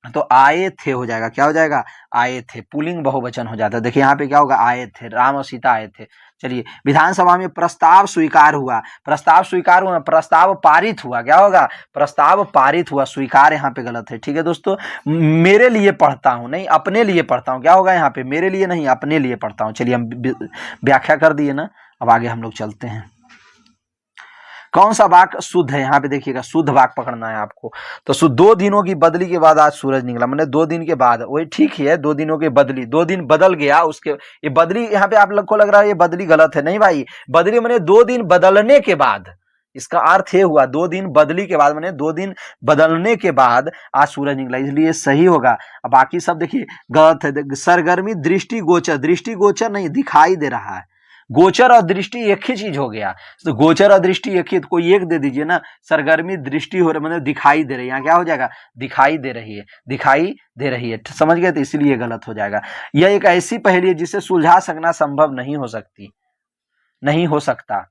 [SPEAKER 1] तो आए थे हो जाएगा, क्या हो जाएगा, आए थे, पुल्लिंग बहुवचन हो जाता है। देखिए यहाँ पे क्या होगा, आए थे, राम और सीता आए थे। चलिए, विधानसभा में प्रस्ताव स्वीकार हुआ, प्रस्ताव पारित हुआ, क्या होगा, प्रस्ताव पारित हुआ, स्वीकार यहाँ पे गलत है। ठीक है दोस्तों, मेरे लिए पढ़ता हूँ, नहीं अपने लिए पढ़ता हूँ, क्या होगा यहाँ पे, मेरे लिए नहीं अपने लिए पढ़ता हूँ। चलिए, हम व्याख्या कर दिए ना, अब आगे हम लोग चलते हैं। कौन सा वाक्य शुद्ध है, यहाँ पे देखिएगा, शुद्ध वाक्य पकड़ना है आपको। तो 2 दिनों की बदली के बाद आज सूरज निकला, मैंने 2 दिन के बाद, वही ठीक ही है, 2 दिनों की बदली, 2 दिन बदल गया, उसके ये बदली, यहाँ पे आप लोग को लग रहा है ये बदली गलत है, नहीं भाई, बदली मैंने 2 दिन बदलने के बाद, इसका अर्थ ये हुआ 2 दिन बदली के बाद, मैंने 2 दिन बदलने के बाद आज सूरज निकला, इसलिए सही होगा। अब बाकी सब देखिए गलत है। सरगर्मी दृष्टिगोचर नहीं, दिखाई दे रहा है, गोचर और दृष्टि एक ही चीज हो गया, तो गोचर और दृष्टि एक ही, तो कोई एक दे दीजिए ना। सरगर्मी दृष्टि हो रही, मतलब दिखाई दे रही है, यहाँ क्या हो जाएगा, दिखाई दे रही है, दिखाई दे रही है, समझ गए, तो इसलिए गलत हो जाएगा। यह एक ऐसी पहेली है जिसे सुलझा सकना संभव नहीं हो सकती, नहीं हो सकता।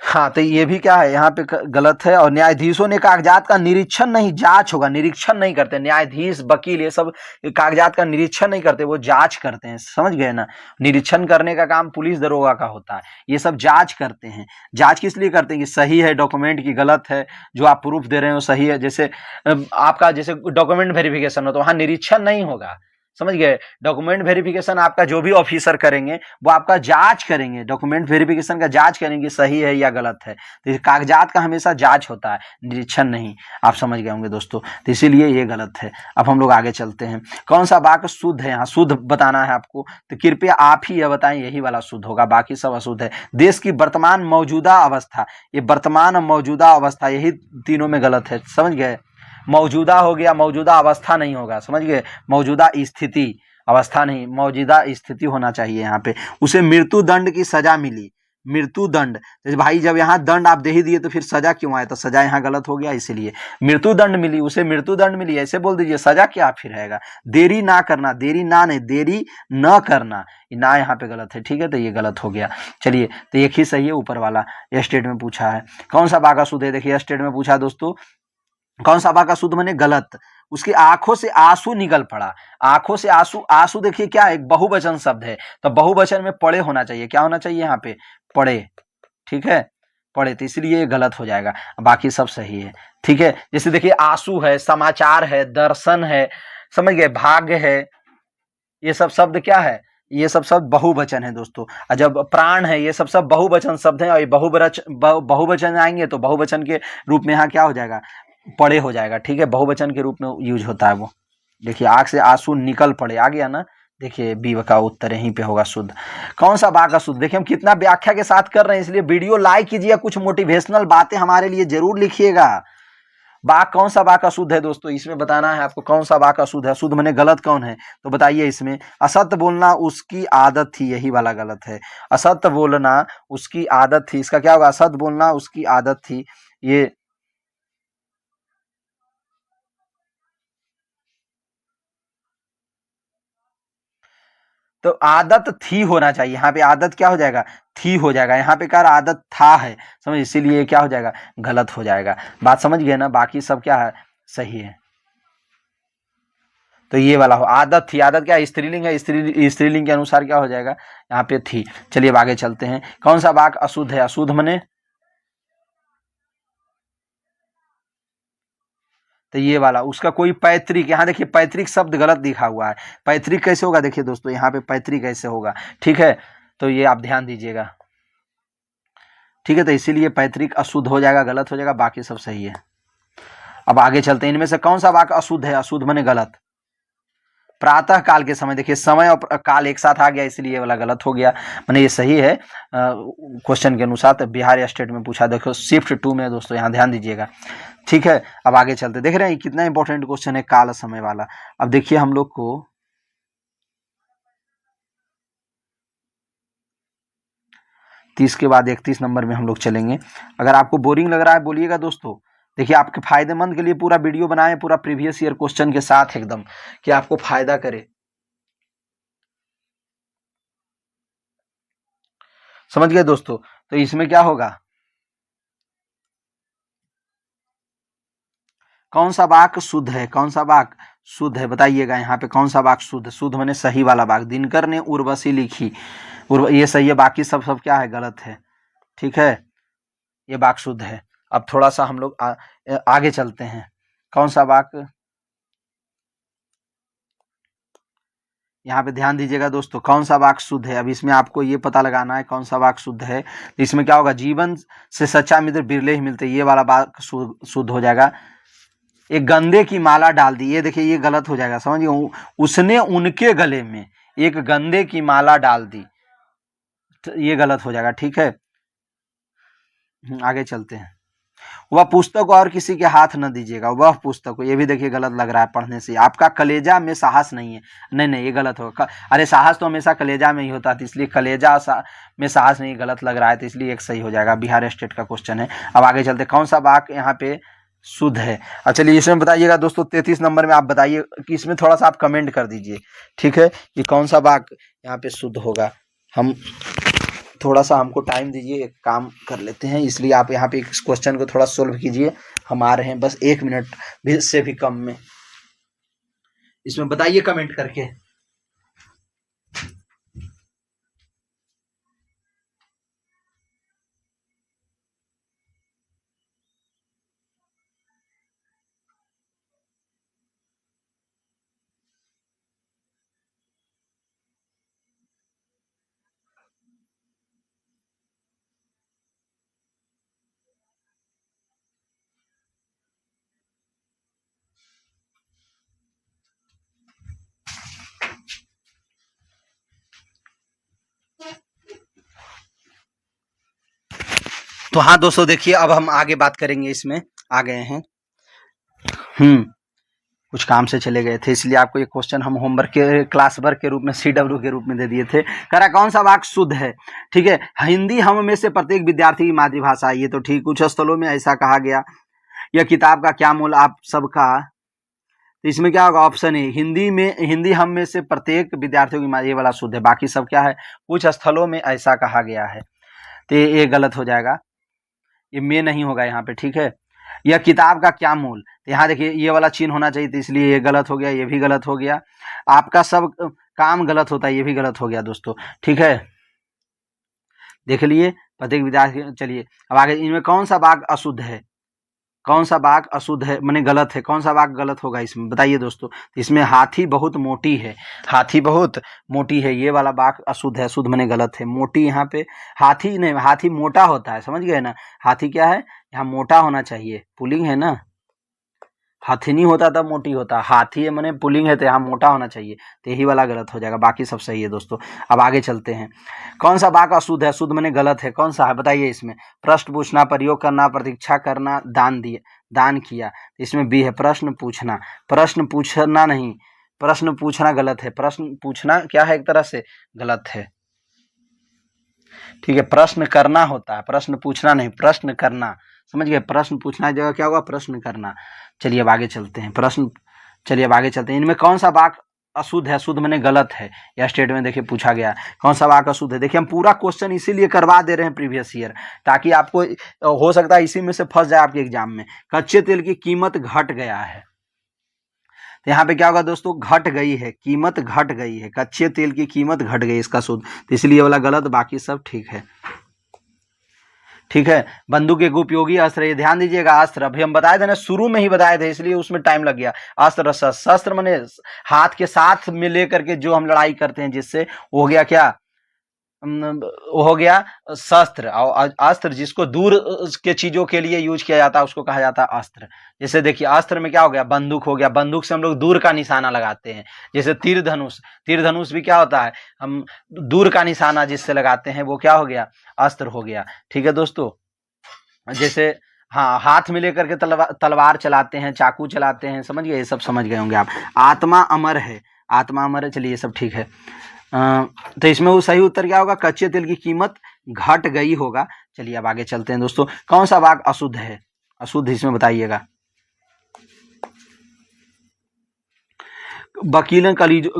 [SPEAKER 1] हाँ, तो ये भी क्या है, यहाँ पे गलत है। और न्यायाधीशों ने कागजात का निरीक्षण नहीं, जांच होगा, निरीक्षण नहीं करते न्यायाधीश, वकील, ये सब कागजात का निरीक्षण नहीं करते, वो जांच करते हैं, समझ गए ना। निरीक्षण करने का काम पुलिस दरोगा का होता है, ये सब जांच करते हैं। जांच किस लिए करते हैं, कि सही है डॉक्यूमेंट की गलत है, जो आप प्रूफ दे रहे हो सही है। जैसे आपका जैसे डॉक्यूमेंट वेरिफिकेशन हो, तो वहां निरीक्षण नहीं होगा, समझ गए। डॉक्यूमेंट वेरिफिकेशन आपका जो भी ऑफिसर करेंगे, वो आपका जांच करेंगे, डॉक्यूमेंट वेरिफिकेशन का जांच करेंगे सही है या गलत है। तो कागजात का हमेशा जांच होता है, निरीक्षण नहीं। आप समझ गए होंगे दोस्तों, तो इसीलिए ये गलत है। अब हम लोग आगे चलते हैं। कौन सा वाक्य शुद्ध है, यहाँ शुद्ध बताना है आपको, तो कृपया आप ही यह बताएं, यही वाला शुद्ध होगा, बाकी सब अशुद्ध है। देश की वर्तमान मौजूदा अवस्था, ये वर्तमान मौजूदा अवस्था, यही तीनों में गलत है, समझ गए। मौजूदा हो गया, मौजूदा अवस्था नहीं होगा, समझ गए, मौजूदा स्थिति, अवस्था नहीं, मौजूदा स्थिति होना चाहिए। यहाँ पे उसे मृत्यु दंड की सजा मिली, मृत्यु दंड, जैसे भाई जब यहाँ दंड आप दे ही दिए तो फिर सजा क्यों आया, तो सजा यहाँ गलत हो गया, इसीलिए मृत्यु दंड मिली, उसे मृत्यु दंड मिली, ऐसे बोल दीजिए, सजा क्या फिर रहेगा। देरी ना करना, देरी ना नहीं, देरी न करना, ना यहाँ पे गलत है। ठीक है, तो ये गलत हो गया। चलिए, तो एक ही सही है, ऊपर वाला यह स्टेट में पूछा है। कौन सा वाक्य शुद्ध है, देखिए स्टेट में पूछा दोस्तों, कौन सा वाक्य शुद्ध माने गलत। उसकी आंखों से आंसू निकल पड़ा, आंखों से आंसू, आंसू देखिए क्या है, एक बहुवचन शब्द है, तो बहुवचन में पड़े होना चाहिए, क्या होना चाहिए यहाँ पे, पड़े, ठीक है, पड़े, तो इसलिए ये गलत हो जाएगा, बाकी सब सही है। ठीक है, जैसे देखिए आंसू है, समाचार है, दर्शन है, समझ गए, भाग्य है, ये सब शब्द क्या है, ये सब शब्द बहुवचन है दोस्तों। जब प्राण है, ये सब बहुवचन शब्द है, और ये बहुवचन आएंगे तो बहुवचन के रूप में यहाँ क्या हो जाएगा, पड़े हो जाएगा। ठीक है, बहुवचन के रूप में यूज होता है वो। देखिए आंख से आंसू निकल पड़े, आ गया ना। देखिए बी का उत्तर यहीं पे होगा शुद्ध। कौन सा वाक्य शुद्ध, देखिए हम कितना व्याख्या के साथ कर रहे हैं, इसलिए वीडियो लाइक कीजिए, कुछ मोटिवेशनल बातें हमारे लिए जरूर लिखिएगा। कौन सा वाक्य अशुद्ध है दोस्तों, इसमें बताना है आपको, कौन सा वाक्य अशुद्ध है, शुद्ध माने गलत कौन है, तो बताइए। इसमें असत्य बोलना उसकी आदत थी, यही वाला गलत है। असत्य बोलना उसकी आदत थी, इसका क्या होगा, असत्य बोलना उसकी आदत थी, ये तो आदत थी होना चाहिए, यहाँ पे आदत क्या हो जाएगा, थी हो जाएगा, यहाँ पे क्या आदत था है, समझ, इसीलिए क्या हो जाएगा, गलत हो जाएगा। बात समझ गए ना, बाकी सब क्या है, सही है। तो ये वाला हो, आदत थी, आदत क्या स्त्रीलिंग है, स्त्रीलिंग के अनुसार क्या हो जाएगा, यहाँ पे थी। चलिए अब आगे चलते हैं। कौन सा वाक्य अशुद्ध है, अशुद्ध मने, तो ये वाला, उसका कोई पैतृक, यहाँ देखिए पैतृक शब्द गलत लिखा हुआ है। पैतृक कैसे होगा, देखिए दोस्तों यहाँ पे पैतृक कैसे होगा, ठीक है, तो ये आप ध्यान दीजिएगा। ठीक है, तो इसीलिए पैतृक अशुद्ध हो जाएगा, गलत हो जाएगा, बाकी सब सही है। अब आगे चलते हैं, इनमें से कौन सा वाक्य अशुद्ध है? अशुद्ध माने गलत। प्रातः काल के समय, देखिए समय और काल एक साथ आ गया, इसलिए ये वाला गलत हो गया, माने ये सही है क्वेश्चन के अनुसार। तो बिहार स्टेट में पूछा, देखो शिफ्ट 2 में दोस्तों, यहाँ ध्यान दीजिएगा। ठीक है, अब आगे चलते, देख रहे हैं कितना इंपॉर्टेंट क्वेश्चन है काल समय वाला। अब देखिए हम लोग को 30 के बाद 31 नंबर में हम लोग चलेंगे। अगर आपको बोरिंग लग रहा है बोलिएगा दोस्तों। देखिए आपके फायदेमंद के लिए पूरा वीडियो बनाए, पूरा प्रीवियस ईयर क्वेश्चन के साथ एकदम, कि आपको फायदा करे। समझ गए दोस्तों? तो इसमें क्या होगा, कौन सा वाक्य शुद्ध है, कौन सा वाक्य शुद्ध है बताइएगा। यहाँ पे कौन सा वाक्य शुद्ध? शुद्ध माने सही वाला वाक्य। दिनकर ने उर्वशी लिखी, ये सही है, बाकी सब क्या है? गलत है। ठीक है, ये वाक्य शुद्ध है। अब थोड़ा सा हम लोग आगे चलते हैं, कौन सा वाक्य, यहाँ पे ध्यान दीजिएगा दोस्तों, कौन सा वाक्य शुद्ध है। अब इसमें आपको ये पता लगाना है कौन सा वाक्य शुद्ध है। तो इसमें क्या होगा, जीवन से सच्चा मित्र बिरले ही मिलते, ये वाला वाक्य शुद्ध हो जाएगा। एक गंदे की माला डाल दी, ये देखिए ये गलत हो जाएगा, समझिए। उसने उनके गले में एक गंदे की माला डाल दी, तो ये गलत हो जाएगा। ठीक है, आगे चलते हैं। वह पुस्तक और किसी के हाथ न दीजिएगा, वह पुस्तक को, ये भी देखिए गलत लग रहा है पढ़ने से। आपका कलेजा में साहस नहीं है, नहीं ये गलत होगा। अरे साहस तो हमेशा कलेजा में ही होता है, इसलिए कलेजा में साहस नहीं, गलत लग रहा है, तो इसलिए एक सही हो जाएगा। बिहार स्टेट का क्वेश्चन है। अब आगे चलते, कौन सा वाक्य यहाँ पे शुद्ध है। अब चलिए इसमें बताइएगा दोस्तों, 33 नंबर में आप बताइए कि इसमें थोड़ा सा आप कमेंट कर दीजिए। ठीक है, कि कौन सा वाक्य यहाँ पे शुद्ध होगा। हम थोड़ा सा हमको टाइम दीजिए, एक काम कर लेते हैं, इसलिए आप यहाँ पे इस क्वेश्चन को थोड़ा सोल्व कीजिए। हम आ रहे हैं बस 1 मिनट भी से भी कम में। इसमें बताइए कमेंट करके। तो हाँ दोस्तों, देखिए अब हम आगे बात करेंगे, इसमें आ गए हैं। कुछ काम से चले गए थे, इसलिए आपको ये क्वेश्चन हम होमवर्क के, क्लास वर्क के रूप में, CW के रूप में दे दिए थे। कह रहा कौन सा वाक्य शुद्ध है। ठीक है, हिंदी हम में से प्रत्येक विद्यार्थी की मातृभाषा, ये तो ठीक। कुछ स्थलों में ऐसा कहा गया। यह किताब का क्या मूल आप सबका, तो इसमें क्या होगा, ऑप्शन ए, हिंदी हम में से प्रत्येक विद्यार्थियों की, ये वाला शुद्ध है। बाकी सब क्या है, कुछ स्थलों में ऐसा कहा गया है, तो ये गलत हो जाएगा, ये में नहीं होगा यहाँ पे। ठीक है, यह किताब का क्या मूल, तो यहाँ देखिए ये वाला चिन्ह होना चाहिए, तो इसलिए ये गलत हो गया, ये भी गलत हो गया। आपका सब काम गलत होता है, ये भी गलत हो गया दोस्तों। ठीक है, देख लिए प्रत्येक विद्यार्थी। चलिए अब आगे, इनमें कौन सा वाक्य अशुद्ध है, कौन सा वाक्य अशुद्ध है माने गलत है, कौन सा वाक्य गलत होगा इसमें बताइए दोस्तों। इसमें हाथी बहुत मोटी है, हाथी बहुत मोटी है, ये वाला वाक्य अशुद्ध है, शुद्ध माने गलत है। मोटी यहाँ पे हाथी नहीं, हाथी मोटा होता है, समझ गए ना। हाथी क्या है, यहाँ मोटा होना चाहिए, पुलिंग है ना, हाथी नहीं होता तब मोटी होता, हाथी है माने पुलिंग है, तो यहाँ मोटा होना चाहिए, तो यही वाला गलत हो जाएगा, बाकी सब सही है दोस्तों। अब आगे चलते हैं, कौन सा वाक्य अशुद्ध है, शुद्ध माने गलत है, कौन सा है बताइए। इसमें प्रश्न पूछना, प्रयोग करना, प्रतीक्षा करना, दान किया, इसमें बी है प्रश्न पूछना। प्रश्न पूछना नहीं, प्रश्न पूछना गलत है, प्रश्न पूछना क्या है, एक तरह से गलत है। ठीक है, प्रश्न करना होता है, प्रश्न पूछना नहीं, प्रश्न करना, समझ गए। प्रश्न पूछना जगह क्या होगा, प्रश्न करना। चलिए अब आगे चलते हैं, चलिए अब आगे चलते हैं। इनमें कौन सा वाक्य अशुद्ध है, शुद्ध माने गलत है, यह स्टेट में देखिए पूछा गया, कौन सा वाक्य अशुद्ध है। देखिए हम पूरा क्वेश्चन इसीलिए करवा दे रहे हैं प्रीवियस ईयर, ताकि आपको हो सकता है इसी में से फंस जाए आपके एग्जाम में। कच्चे तेल की कीमत घट गया है, तो यहाँ पे क्या होगा दोस्तों, घट गई है, कीमत घट गई है, कच्चे तेल की कीमत घट गई, इसका शुद्ध, तो इसलिए वाला गलत, बाकी सब ठीक है। ठीक है, बंदूक एक उपयोगी अस्त्र, ये ध्यान दीजिएगा। अस्त्र अभी हम बताए थे ना, शुरू में ही बताए थे, इसलिए उसमें टाइम लग गया। अस्त्र शस्त्र माने हाथ के साथ में लेकर के जो हम लड़ाई करते हैं, जिससे हो गया क्या, वो हो गया शस्त्र, और अस्त्र जिसको दूर के चीजों के लिए यूज किया जाता है उसको कहा जाता है अस्त्र। जैसे देखिए अस्त्र में क्या हो गया, बंदूक हो गया, बंदूक से हम लोग दूर का निशाना लगाते हैं। जैसे तीर धनुष, तीर धनुष भी क्या होता है, हम दूर का निशाना जिससे लगाते हैं वो क्या हो गया, अस्त्र हो गया। ठीक है दोस्तों, जैसे हाँ हाथ में लेकर के तलवार चलाते हैं, चाकू चलाते हैं, समझ गए, ये सब समझ गए होंगे आप। आत्मा अमर है, आत्मा अमर है, चलिए ये सब ठीक है। तो इसमें वो सही उत्तर क्या होगा, कच्चे तेल की कीमत घट गई होगा। चलिए अब आगे चलते हैं दोस्तों। कौन सा वाक्य अशुद्ध है, अशुद्ध इसमें बताइएगा। वकीलों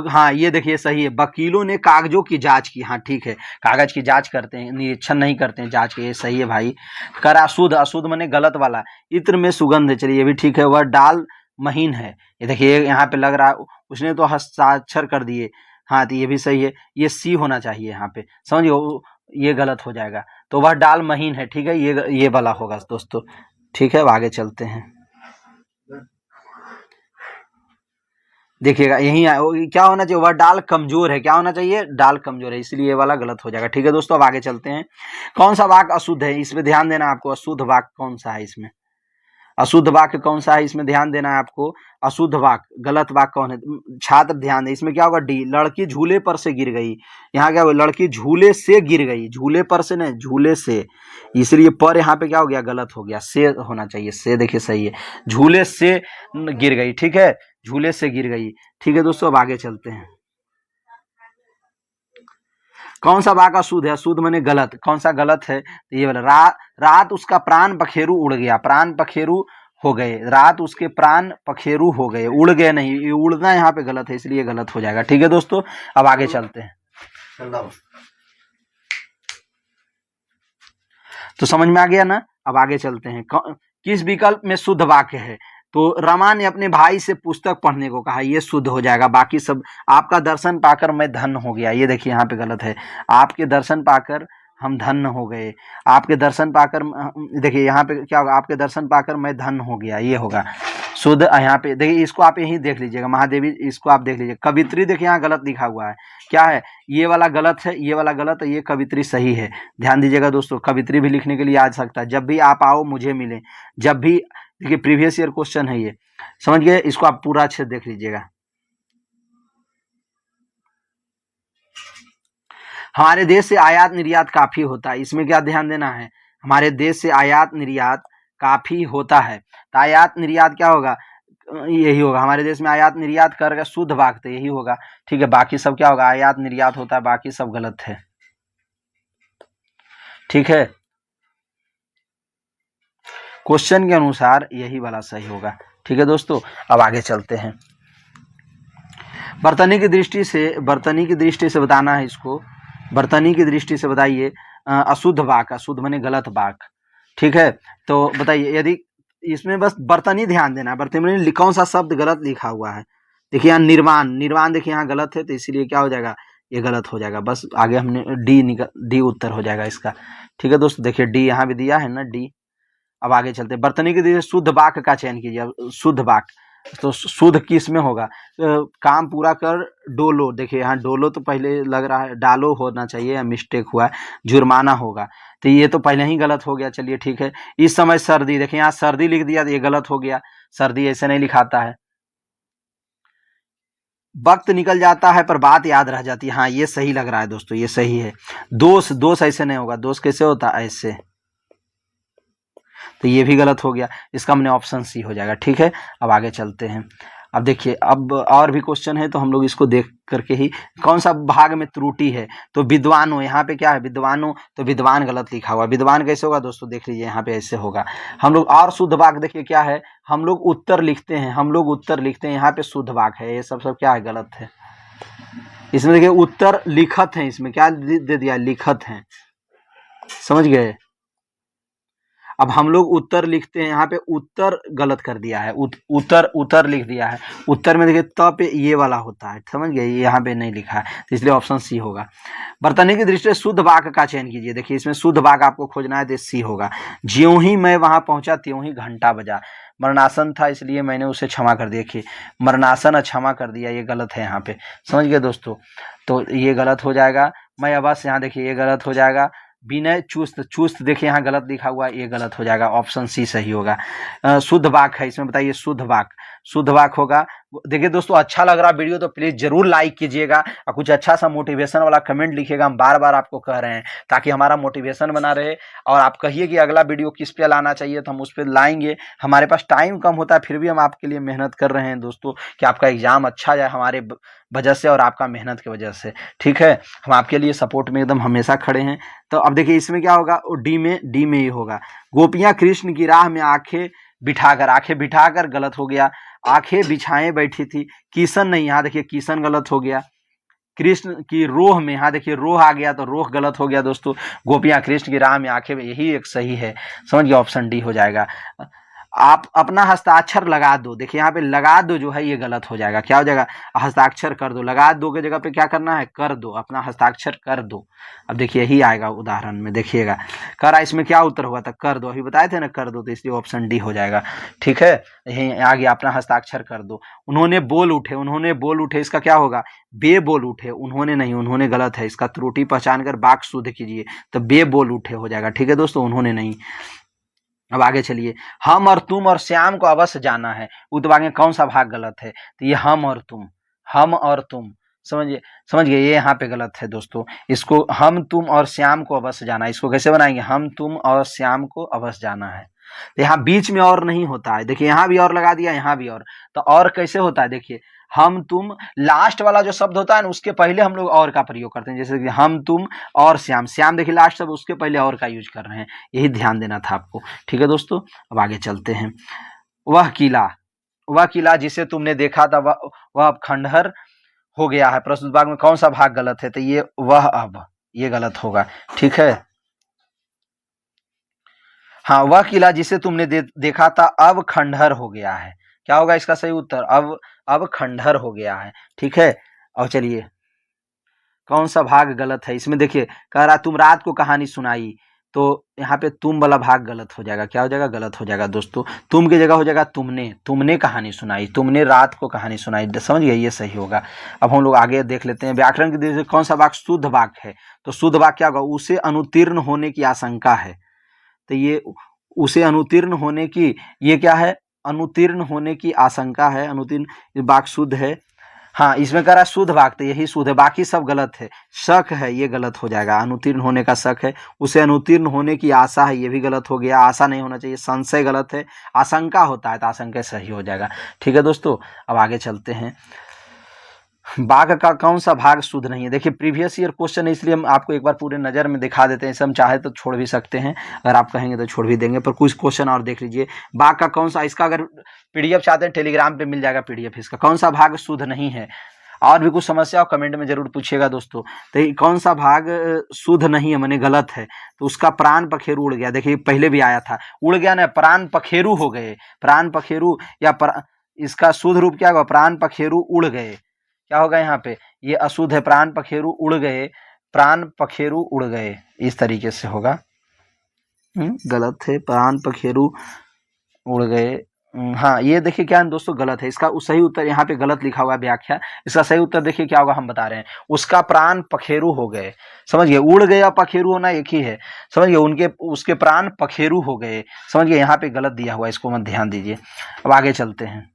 [SPEAKER 1] हाँ ये देखिए सही है, वकीलों ने कागजों की जांच की, हाँ ठीक है, कागज की जांच करते हैं, निरीक्षण नहीं करते हैं, जांच के, ये सही है भाई। कर अशुद्ध, अशुद्ध माने गलत वाला। इत्र में सुगंध है, चलिए ये भी ठीक है। वह डाल महीन है, ये देखिए यहाँ पे लग रहा है उसने तो हस्ताक्षर कर दिए, हाँ तो ये भी सही है, ये सी होना चाहिए यहाँ पे, समझिए, ये गलत हो जाएगा। तो वह डाल महीन है, ठीक है, ये वाला होगा दोस्तों। ठीक है अब आगे चलते हैं। देखिएगा यही क्या होना चाहिए, वह डाल कमजोर है, क्या होना चाहिए, डाल कमजोर है, इसलिए ये वाला गलत हो जाएगा। ठीक है दोस्तों अब आगे चलते हैं। कौन सा वाक्य अशुद्ध है, इसमें ध्यान देना आपको, अशुद्ध वाक्य कौन सा है इसमें, अशुद्ध वाक्य कौन सा है इसमें ध्यान देना है आपको। अशुद्ध वाक्य, गलत वाक्य कौन है, छात्र ध्यान दे, इसमें क्या होगा, डी, लड़की झूले पर से गिर गई। यहाँ क्या हुआ, लड़की झूले से गिर गई, झूले पर से नहीं, झूले से, इसलिए पर यहाँ पे क्या हो गया, गलत हो गया, से होना चाहिए, से देखिए सही है, झूले से गिर गई, ठीक है, झूले से गिर गई। ठीक है दोस्तों अब आगे चलते हैं। कौन सा वाक्य अशुद्ध है, अशुद्ध माने गलत, कौन सा गलत है, तो ये वाला, रात उसका प्राण पखेरु उड़ गया, प्राण पखेरु हो गए, रात उसके प्राण पखेरु हो गए, उड़ गए नहीं, ये उड़ना यहाँ पे गलत है, इसलिए गलत हो जाएगा। ठीक है दोस्तों अब आगे चलते हैं। तो समझ में आ गया ना, अब आगे चलते हैं। किस विकल्प में शुद्ध वाक्य है, तो रमा ने अपने भाई से पुस्तक पढ़ने को कहा, ये शुद्ध हो जाएगा। बाकी सब, आपका दर्शन पाकर मैं धन्य हो गया, ये देखिए यहाँ पे गलत है, आपके दर्शन पाकर हम धन्य हो गए, आपके दर्शन पाकर, देखिए यहाँ पे क्या होगा, आपके दर्शन पाकर मैं धन्य हो गया, ये होगा शुद्ध। यहाँ पे देखिए, इसको आप यहीं देख लीजिएगा, महादेवी इसको आप देख लीजिए, कवित्री देखिए यहाँ गलत लिखा हुआ है, क्या है, ये वाला गलत है, ये वाला गलत है, ये कवित्री सही है। ध्यान दीजिएगा दोस्तों, कवित्री भी लिखने के लिए आ सकता है, जब भी आप आओ मुझे मिले, जब भी, देखिए प्रीवियस ईयर क्वेश्चन है ये, समझ गए, इसको आप पूरा अच्छे देख लीजिएगा। हमारे देश से आयात निर्यात काफी होता है, इसमें क्या ध्यान देना है, हमारे देश से आयात निर्यात काफी होता है, तो आयात निर्यात क्या होगा, यही होगा, हमारे देश में आयात निर्यात कर शुद्ध वाक्य तो यही होगा। ठीक है, बाकी सब क्या होगा, आयात निर्यात होता है, बाकी सब गलत है। ठीक है, क्वेश्चन के अनुसार यही वाला सही होगा। ठीक है दोस्तों अब आगे चलते हैं। बर्तनी की दृष्टि से, बर्तनी की दृष्टि से बताना है इसको, बर्तनी की दृष्टि से बताइए अशुद्ध वाक्य, अशुद्ध माने गलत वाक्य। ठीक है, तो बताइए, यदि इसमें बस बर्तनी ध्यान देना है, बर्तनी में कौन सा शब्द गलत लिखा हुआ है, देखिए यहाँ निर्माण, निर्माण देखिए यहाँ गलत है, तो इसीलिए क्या हो जाएगा, ये गलत हो जाएगा। बस आगे हमने डी उत्तर हो जाएगा इसका। ठीक है दोस्तों, देखिए डी यहाँ भी दिया है ना, डी। अब आगे चलते हैं, बर्तनी के दृष्टि शुद्ध वाक्य का चयन कीजिए। शुद्ध वाक्य तो शुद्ध किस में होगा, काम पूरा कर डोलो, देखिए यहाँ डोलो तो पहले लग रहा है डालो होना चाहिए, या मिस्टेक हुआ है, जुर्माना होगा, तो ये तो पहले ही गलत हो गया। चलिए ठीक है, इस समय सर्दी, देखिए यहाँ सर्दी लिख दिया तो ये गलत हो गया, सर्दी ऐसे नहीं लिखाता है। वक्त निकल जाता है पर बात याद रह जाती है, हाँ ये सही लग रहा है दोस्तों, ये सही है। दोष, दोष ऐसे नहीं होगा, दोष कैसे होता है, ऐसे, तो ये भी गलत हो गया, इसका हमने ऑप्शन सी हो जाएगा। ठीक है, अब आगे चलते हैं। अब देखिए, अब और भी क्वेश्चन है तो हम लोग इसको देख करके ही, कौन सा भाग में त्रुटि है, तो विद्वानों, यहाँ पे क्या है, विद्वानों, तो विद्वान गलत लिखा हुआ, विद्वान कैसे होगा दोस्तों, देख लीजिए यहाँ पे ऐसे होगा। हम लोग और शुद्ध वाक्य देखिए क्या है, हम लोग उत्तर लिखते हैं, हम लोग उत्तर लिखते हैं, यहाँ पे शुद्ध वाक्य है, ये सब क्या है, गलत है। इसमें देखिए उत्तर लिखत है, इसमें क्या दे दिया, लिखत है, समझ गए। अब हम लोग उत्तर लिखते हैं, यहाँ पे उत्तर गलत कर दिया है, उत्तर लिख दिया है, उत्तर में देखिए त पे ये वाला होता है, समझ गए, ये यहाँ पे नहीं लिखा है, तो इसलिए ऑप्शन सी होगा। बर्तनी की दृष्टि से शुद्ध वाक्य का चयन कीजिए, देखिए इसमें शुद्ध वाक्य आपको खोजना है, तो सी होगा। ज्यों ही मैं वहां पहुंचा त्यों ही घंटा बजा, मरणासन था इसलिए मैंने उसे क्षमा कर दिया, देखिए मरणासन क्षमा कर दिया, ये गलत है यहाँ पे, समझ गए दोस्तों, तो ये गलत हो जाएगा। मैं अवश्य, यहाँ देखिए ये गलत हो जाएगा। विनय चुस्त, चुस्त देखिए यहाँ गलत लिखा हुआ है, ये गलत हो जाएगा, ऑप्शन सी सही होगा। शुद्ध वाक है, इसमें बताइए शुद्ध वाक, शुद्ध वाक होगा। देखिए दोस्तों, अच्छा लग रहा वीडियो तो प्लीज जरूर लाइक कीजिएगा और कुछ अच्छा सा मोटिवेशन वाला कमेंट लिखिएगा, हम बार बार आपको कह रहे हैं ताकि हमारा मोटिवेशन बना रहे। और आप कहिए कि अगला वीडियो किस पे लाना चाहिए तो हम उस पर लाएंगे। हमारे पास टाइम कम होता है फिर भी हम आपके लिए मेहनत कर रहे हैं दोस्तों, कि आपका एग्जाम अच्छा जाए हमारे वजह से और आपका मेहनत की वजह से। ठीक है, हम आपके लिए सपोर्ट में एकदम हमेशा खड़े हैं। तो अब देखिए इसमें क्या होगा, डी में ये होगा। गोपियां कृष्ण की राह में आंखें बिठाकर गलत हो गया। आंखें बिछाए बैठी थी, किशन नहीं, यहाँ देखिए किशन गलत हो गया। कृष्ण की रोह में, यहाँ देखिए रोह आ गया तो रोह गलत हो गया दोस्तों। गोपियां कृष्ण की राह में आंखें, यही एक सही है, समझ गए, ऑप्शन डी हो जाएगा। आप अपना हस्ताक्षर लगा दो, देखिए यहाँ पे लगा दो जो है ये गलत हो जाएगा, क्या हो जाएगा, हस्ताक्षर कर दो। लगा दो के जगह पे क्या करना है, कर दो, अपना हस्ताक्षर कर दो। अब देखिए यही आएगा उदाहरण में, देखिएगा कर, इसमें क्या उत्तर हुआ था, कर दो, अभी बताए थे ना कर दो, तो इसलिए ऑप्शन डी हो जाएगा। ठीक है, यही आ गया, अपना हस्ताक्षर कर दो। उन्होंने बोल उठे, इसका क्या होगा, बे बोल उठे, उन्होंने नहीं, उन्होंने गलत है, इसका त्रुटि पहचान कर वाक्य शुद्ध कीजिए, तो बे बोल उठे हो जाएगा। ठीक है दोस्तों, उन्होंने नहीं। अब आगे चलिए, हम और तुम और श्याम को अवश्य जाना है, उद्वाग में कौन सा भाग गलत है, तो ये हम और तुम, समझिए ये यहाँ पे गलत है दोस्तों। इसको हम तुम और श्याम को अवश्य जाना है, इसको कैसे बनाएंगे, हम तुम और श्याम को अवश्य जाना है। तो यहाँ बीच में और नहीं होता है, देखिए यहाँ भी और लगा दिया, यहाँ भी तो और कैसे होता है, देखिए हम तुम, लास्ट वाला जो शब्द होता है ना उसके पहले हम लोग और का प्रयोग करते हैं, जैसे कि हम तुम और श्याम, देखिए लास्ट शब्द उसके पहले और का यूज कर रहे हैं, यही ध्यान देना था आपको। ठीक है दोस्तों, अब आगे चलते हैं। वह किला जिसे तुमने देखा था वह अब खंडहर हो गया है, प्रस्तुत भाग में कौन सा भाग गलत है, तो ये वह अब, ये गलत होगा। ठीक है, हाँ, वह किला जिसे तुमने देखा था अब खंडहर हो गया है, क्या होगा इसका सही उत्तर, अब खंडहर हो गया है। ठीक है, और चलिए कौन सा भाग गलत है इसमें, देखिए कह रहा तुम रात को कहानी सुनाई, तो यहाँ पे तुम वाला भाग गलत हो जाएगा, क्या हो जाएगा, गलत हो जाएगा दोस्तों। तुम की जगह हो जाएगा तुमने कहानी सुनाई, तुमने रात को कहानी सुनाई, समझ गए, ये सही होगा। अब हम लोग आगे देख लेते हैं, व्याकरण की दृष्टि से कौन सा वाक्य शुद्ध वाक्य है, तो शुद्ध वाक्य क्या होगा, उसे अनुतीर्ण होने की आशंका है, तो ये उसे अनुतीर्ण होने की, ये क्या है, अनुतीर्ण होने की आशंका है, अनुतीर्ण वाक्य शुद्ध है। हाँ, इसमें कह रहा है शुद्ध वाक्य, तो यही शुद्ध है, बाकी सब गलत है। शक है, ये गलत हो जाएगा, अनुतीर्ण होने का शक है। उसे अनुतीर्ण होने की आशा है, ये भी गलत हो गया, आशा नहीं होना चाहिए। संशय गलत है, आशंका होता है तो आशंका सही हो जाएगा। ठीक है दोस्तों, अब आगे चलते हैं। बाघ का कौन सा भाग शुद्ध नहीं है, देखिए प्रीवियस ईयर क्वेश्चन है इसलिए हम आपको एक बार पूरे नज़र में दिखा देते हैं, इसे हम चाहे तो छोड़ भी सकते हैं, अगर आप कहेंगे तो छोड़ भी देंगे, पर कुछ क्वेश्चन और देख लीजिए। बाघ का कौन सा, इसका अगर पीडीएफ चाहते हैं टेलीग्राम पे मिल जाएगा पीडीएफ, इसका कौन सा भाग शुद्ध नहीं है। और भी कुछ समस्या हो कमेंट में जरूर पूछिएगा दोस्तों। तो कौन सा भाग शुद्ध नहीं है माने गलत है, तो उसका प्राण पखेरु उड़ गया, देखिए पहले भी आया था, उड़ गया ना, प्राण पखेरु हो गए, प्राण पखेरु या इसका शुद्ध रूप क्या होगा, प्राण पखेरु उड़ गए, क्या होगा यहाँ पे, ये अशुद्ध है, प्राण पखेरु उड़ गए, प्राण पखेरु उड़ गए, इस तरीके से होगा। गलत है, प्राण पखेरु उड़ गए। हाँ, ये देखिए क्या है दोस्तों, गलत है, इसका सही उत्तर यहाँ पे गलत लिखा हुआ है व्याख्या, इसका सही उत्तर देखिए क्या होगा, हम बता रहे हैं, उसका प्राण पखेरु हो गए, समझ गए, उड़ गया पखेरु होना एक ही है, समझ गए, उसके प्राण पखेरु हो गए, समझ गए, यहाँ पे गलत दिया हुआ है, इसको मत ध्यान दीजिए। अब आगे चलते हैं।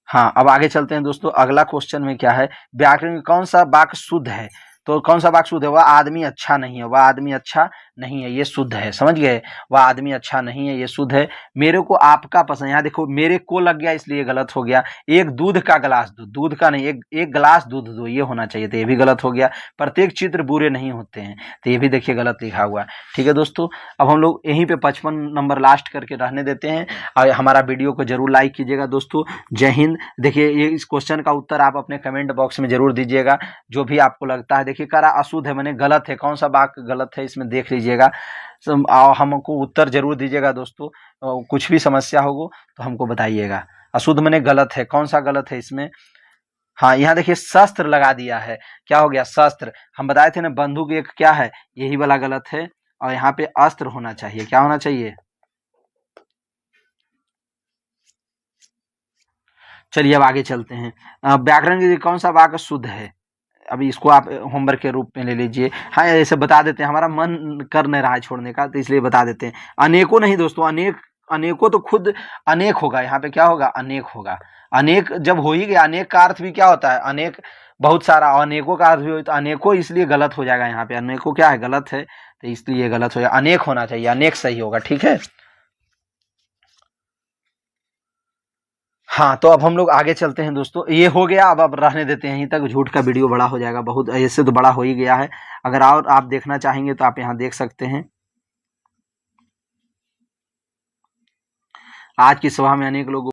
[SPEAKER 1] हाँ, अब आगे चलते हैं दोस्तों, अगला क्वेश्चन में क्या है, व्याकरण में कौन सा वाक्य शुद्ध है, तो कौन सा वाक्य शुद्ध है, वह आदमी अच्छा नहीं है, वह आदमी अच्छा नहीं है, ये शुद्ध है, समझ गए, वह आदमी अच्छा नहीं है, ये शुद्ध है। मेरे को आपका पसंद, यहाँ देखो मेरे को लग गया इसलिए गलत हो गया। एक दूध का गिलास दो, दूध का नहीं, एक गिलास दूध दो, ये होना चाहिए, तो ये भी गलत हो गया। प्रत्येक चित्र बुरे नहीं होते हैं, तो ये भी देखिए गलत लिखा हुआ है। ठीक है दोस्तों, अब हम लोग यहीं पे 55 नंबर लास्ट करके रहने देते हैं, और हमारा वीडियो को जरूर लाइक कीजिएगा दोस्तों। जय हिंद। देखिए ये इस क्वेश्चन का उत्तर आप अपने कमेंट बॉक्स में जरूर दीजिएगा, जो भी आपको लगता है। देखिए करा अशुद्ध है मैंने गलत है, कौन सा वाक्य गलत है इसमें देख लीजिएगा, हमको उत्तर जरूर दीजिएगा दोस्तों। कुछ भी समस्या होगी तो हमको बताइएगा। अशुद्ध मैंने गलत है, कौन सा गलत है इसमें, हाँ यहाँ देखिए शस्त्र लगा दिया है, क्या हो गया, शस्त्र, हम बताए थे ना बंदूक एक क्या है, यही वाला गलत है, और यहाँ पे अस्त्र होना चाहिए, क्या होना चाहिए। चलिए अब आगे चलते हैं। व्याकरण के कौन सा वाक्य शुद्ध है, अभी इसको आप होमवर्क के रूप में ले लीजिए। हाँ, ऐसे बता देते हैं, हमारा मन कर नहीं रहा है छोड़ने का, तो इसलिए बता देते हैं। अनेकों नहीं दोस्तों, अनेकों तो खुद अनेक होगा, यहाँ पे क्या होगा, अनेक होगा। अनेक जब हो ही गया, अनेक का अर्थ भी क्या होता है, अनेक, बहुत सारा। अनेकों का अर्थ भी हो, तो अनेकों इसलिए गलत हो जाएगा यहाँ पे, अनेकों क्या है, गलत है, तो इसलिए गलत हो जाएगा। अनेक होना चाहिए, अनेक सही होगा, ठीक है। हाँ, तो अब हम लोग आगे चलते हैं दोस्तों। ये हो गया, अब रहने देते हैं यहीं तक, झूठ का वीडियो बड़ा हो जाएगा बहुत, ऐसे तो बड़ा हो ही गया है। अगर और आप देखना चाहेंगे तो आप यहाँ देख सकते हैं। आज की सभा में अनेक लोगों